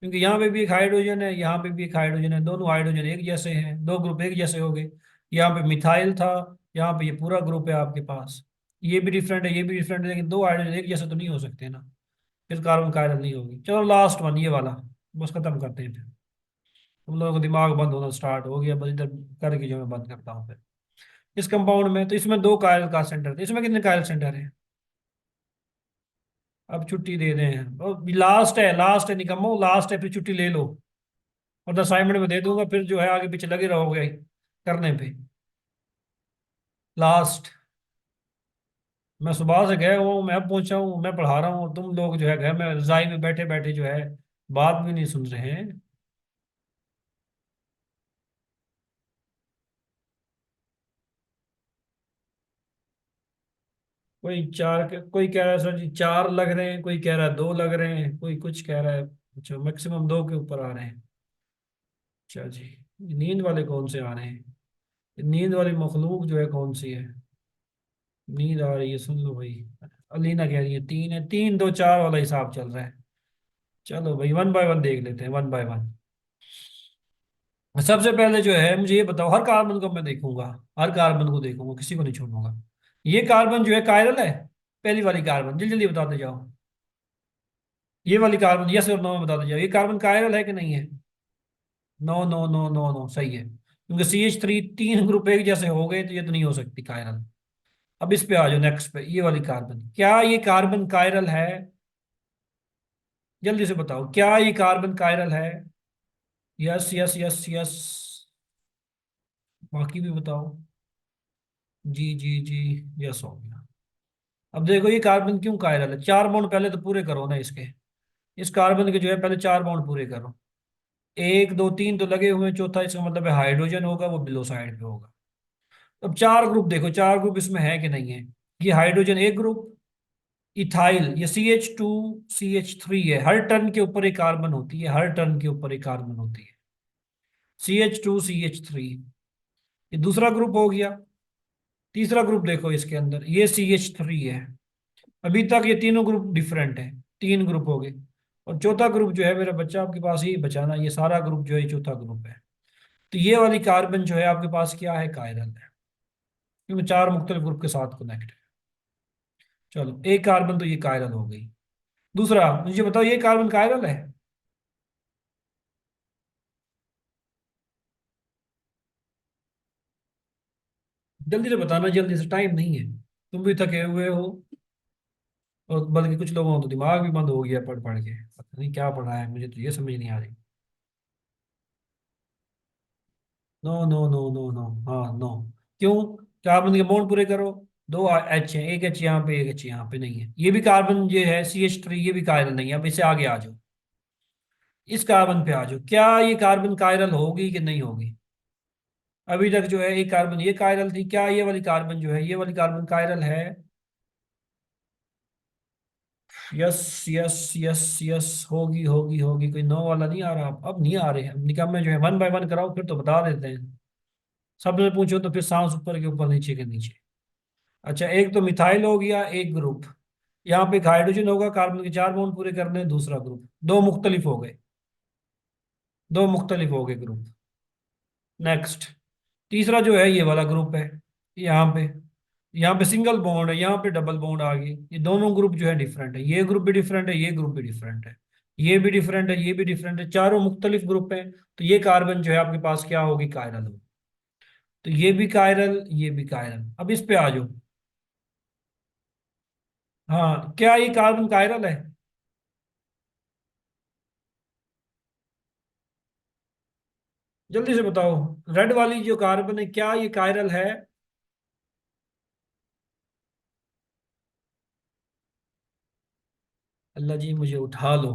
क्योंकि यहाँ पे भी एक हाइड्रोजन है, यहाँ पे भी एक हाइड्रोजन है, दोनों हाइड्रोजन एक जैसे हैं, दो ग्रुप एक जैसे हो गए। यहाँ पे मिथाइल था, यहाँ पे ये पूरा ग्रुप है आपके पास, ये भी डिफरेंट है ये भी डिफरेंट है, लेकिन दो हाइड्रोजन एक जैसे तो नहीं हो सकते ना, फिर कार्बन कायरल नहीं होगी। चलो लास्ट वन ये वाला, बस खत्म करते हैं फिर। तुम लोगों का दिमाग बंद होना स्टार्ट हो गया, बस इधर करके जो मैं बंद करता हूँ फिर। इस कंपाउंड में तो इसमें दो कायरल का सेंटर थे, इसमें कितने कायरल सेंटर है? अब छुट्टी दे दें, और लास्ट है निकम्मो, लास्ट है, फिर छुट्टी ले लो, और असाइनमेंट में दे दूंगा, फिर जो है आगे पीछे लगे रहोगे करने पे। लास्ट। मैं सुबह से गया हूँ, मैं अब पहुंचा हूँ, मैं पढ़ा रहा हूँ, तुम लोग जो है घर में रजाई में बैठे बैठे जो है बात भी नहीं सुन रहे हैं। कोई कह रहा है सर जी चार लग रहे हैं, कोई कह रहा है दो लग रहे हैं, कोई कुछ कह रहा है। अच्छा मैक्सिमम दो के ऊपर आ रहे हैं। अच्छा जी, ये नींद वाले कौन से आ रहे हैं? ये नींद वाली मखलूक जो है कौन सी है? नींद आ रही है, सुन लो भाई। अलीना कह रही है तीन है, 3 2 4 वाला हिसाब चल रहा है। चलो भाई वन बाय वन देख लेते हैं, वन बाय वन। सबसे पहले जो है मुझे ये बताओ, हर कार्बन को मैं देखूंगा, हर कार्बन को देखूंगा, किसी को नहीं छोड़ूंगा। ये कार्बन जो है कायरल है? पहली वाली कार्बन जल्दी जल्दी बताते जाओ। ये वाली कार्बन यस और नो में बताते जाओ, ये कार्बन कायरल है कि नहीं है? No no no no no, सही है, क्योंकि CH3 तीन ग्रुप एक जैसे हो गए तो ये तो नहीं हो सकती कायरल। अब इस पे आ जाओ, नेक्स्ट पे, ये वाली कार्बन, क्या ये कार्बन कायरल है? जल्दी से बताओ, क्या ये कार्बन कायरल है? Yes yes yes yes. बाकी भी बताओ। जी जी जी, यस हो गया। अब देखो ये कार्बन क्यों कायरल है, चार बॉन्ड पहले तो पूरे करो ना इसके। इस कार्बन के जो है पहले चार बॉन्ड पूरे करो। एक दो तीन तो लगे हुए हैं, चौथा इसका मतलब है हाइड्रोजन होगा, वो बिलो साइड पे होगा। अब चार ग्रुप देखो, चार ग्रुप इसमें है कि नहीं है? ये हाइड्रोजन एक ग्रुप, इथाइल ये CH2 CH3 है, हर टर्न के ऊपर एक कार्बन होती है, हर टर्न के ऊपर एक कार्बन होती है। CH2 CH3, ये दूसरा ग्रुप हो गया। तीसरा ग्रुप देखो इसके अंदर, ये CH3 है। अभी तक ये तीनों ग्रुप डिफरेंट है, तीन ग्रुप हो गए। और चौथा ग्रुप जो है मेरा बच्चा आपके पास ही बचाना, ये सारा ग्रुप जो है चौथा ग्रुप है। तो ये वाली कार्बन जो है आपके पास क्या है, कायरल है, क्योंकि चार मुख्तलिफ ग्रुप के साथ कनेक्ट है। चलो एक कार्बन तो ये कायरल हो गई। दूसरा मुझे बताओ, ये कार्बन कायरल है? जल्दी से बताना, जल्दी से, टाइम नहीं है, तुम भी थके हुए हो, और बल्कि कुछ लोगों का तो दिमाग भी बंद हो गया पढ़ पढ़ के, पता नहीं क्या पढ़ा है, मुझे तो ये समझ नहीं आ रही। No no no no no, हाँ नो। क्यों? कार्बन के बॉन्ड पूरे करो, दो H है, एक H यहाँ पे, एक H यहाँ पे नहीं है, ये भी कार्बन ये है CH3, ये भी कायरल नहीं है। अब इससे आगे आ जाओ, इस कार्बन पे आ जाओ, क्या ये कार्बन कायरल होगी कि नहीं होगी? अभी तक जो है एक कार्बन ये कायरल थी, क्या ये वाली कार्बन जो है, ये वाली कार्बन कायरल है? यस यस यस यस, होगी होगी होगी, कोई नो वाला नहीं आ रहा, अब नहीं आ रहे हैं, अब निकम्मे जो है वन बाय वन कराओ फिर तो बता देते हैं। सबने पूछो तो फिर सांस ऊपर के ऊपर नीचे के नीचे। अच्छा एक तो मिथाइल हो गया एक ग्रुप, यहाँ पे एक हाइड्रोजन होगा, कार्बन के चार बॉन्ड पूरे करने हैं, दूसरा ग्रुप, दो मुख्तलिफ हो गए, दो मुख्तलिफ हो गए ग्रुप। नेक्स्ट, तीसरा जो है ये वाला ग्रुप है, यहाँ पे, यहाँ पे सिंगल बॉन्ड है, यहाँ पे डबल बॉन्ड आ गई, ये दोनों ग्रुप जो है डिफरेंट है, ये ग्रुप भी डिफरेंट है, ये ग्रुप भी डिफरेंट है। ये भी डिफरेंट है, ये भी डिफरेंट है, चारों मुख्तलिफ ग्रुप हैं। तो ये कार्बन जो है आपके पास क्या होगी, कायरल होगी। तो ये भी कायरल, ये भी कायरल। अब इस पे आ जाओ। हाँ, क्या ये कार्बन कायरल है? जल्दी से बताओ। रेड वाली जो कार्बन है, क्या ये कायरल है? अल्लाह जी मुझे उठा लो।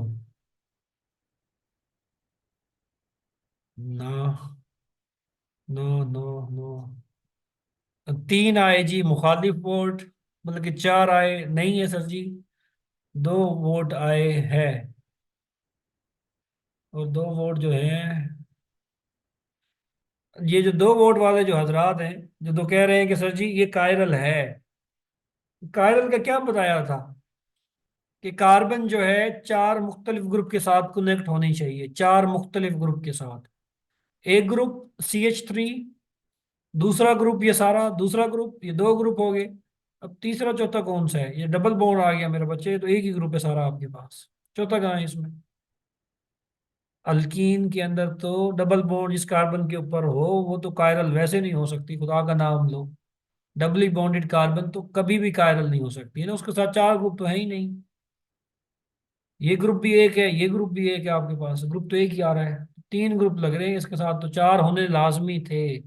ना, नो, नो, नो। तीन आए जी मुखालिफ वोट, मतलब कि चार आए नहीं है सर जी। दो वोट आए हैं। और दो वोट जो हैं, ये जो दो वोट वाले जो हजरात हैं, जो दो कह रहे हैं कि सर जी ये कायरल है। कायरल का क्या बताया था? कि कार्बन जो है चार मुख्तलिफ ग्रुप के साथ कनेक्ट होनी चाहिए, चार मुख्तलिफ ग्रुप के साथ। एक ग्रुप CH3, दूसरा ग्रुप ये सारा, दूसरा ग्रुप ये, दो ग्रुप हो गए। अब तीसरा चौथा कौन सा है? ये डबल बॉन्ड आ गया मेरे बच्चे, तो एक ही ग्रुप है सारा आपके पास। चौथा कहाँ है इसमें? अल्कीन के अंदर तो डबल बॉन्ड जिस कार्बन के ऊपर हो वो तो कायरल वैसे नहीं हो सकती, खुदा का नाम लो। डबली बॉन्डेड कार्बन तो कभी भी कायरल नहीं हो सकती है ना, उसके साथ चार ग्रुप तो है ही नहीं। ये ग्रुप भी एक है, ये ग्रुप भी एक है, आपके पास ग्रुप तो एक ही आ रहा है। तीन ग्रुप लग रहे हैं इसके साथ, तो चार होने लाजमी थे।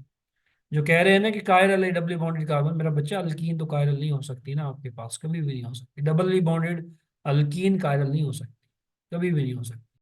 जो कह रहे हैं ना कि कायरल है डबली बॉन्डेड कार्बन, मेरा बच्चा अल्कीन तो कायरल नहीं हो सकती ना आपके पास, कभी भी नहीं हो सकती। डबली बॉन्डेड अल्कीन कायरल नहीं हो सकती, कभी भी नहीं हो सकती।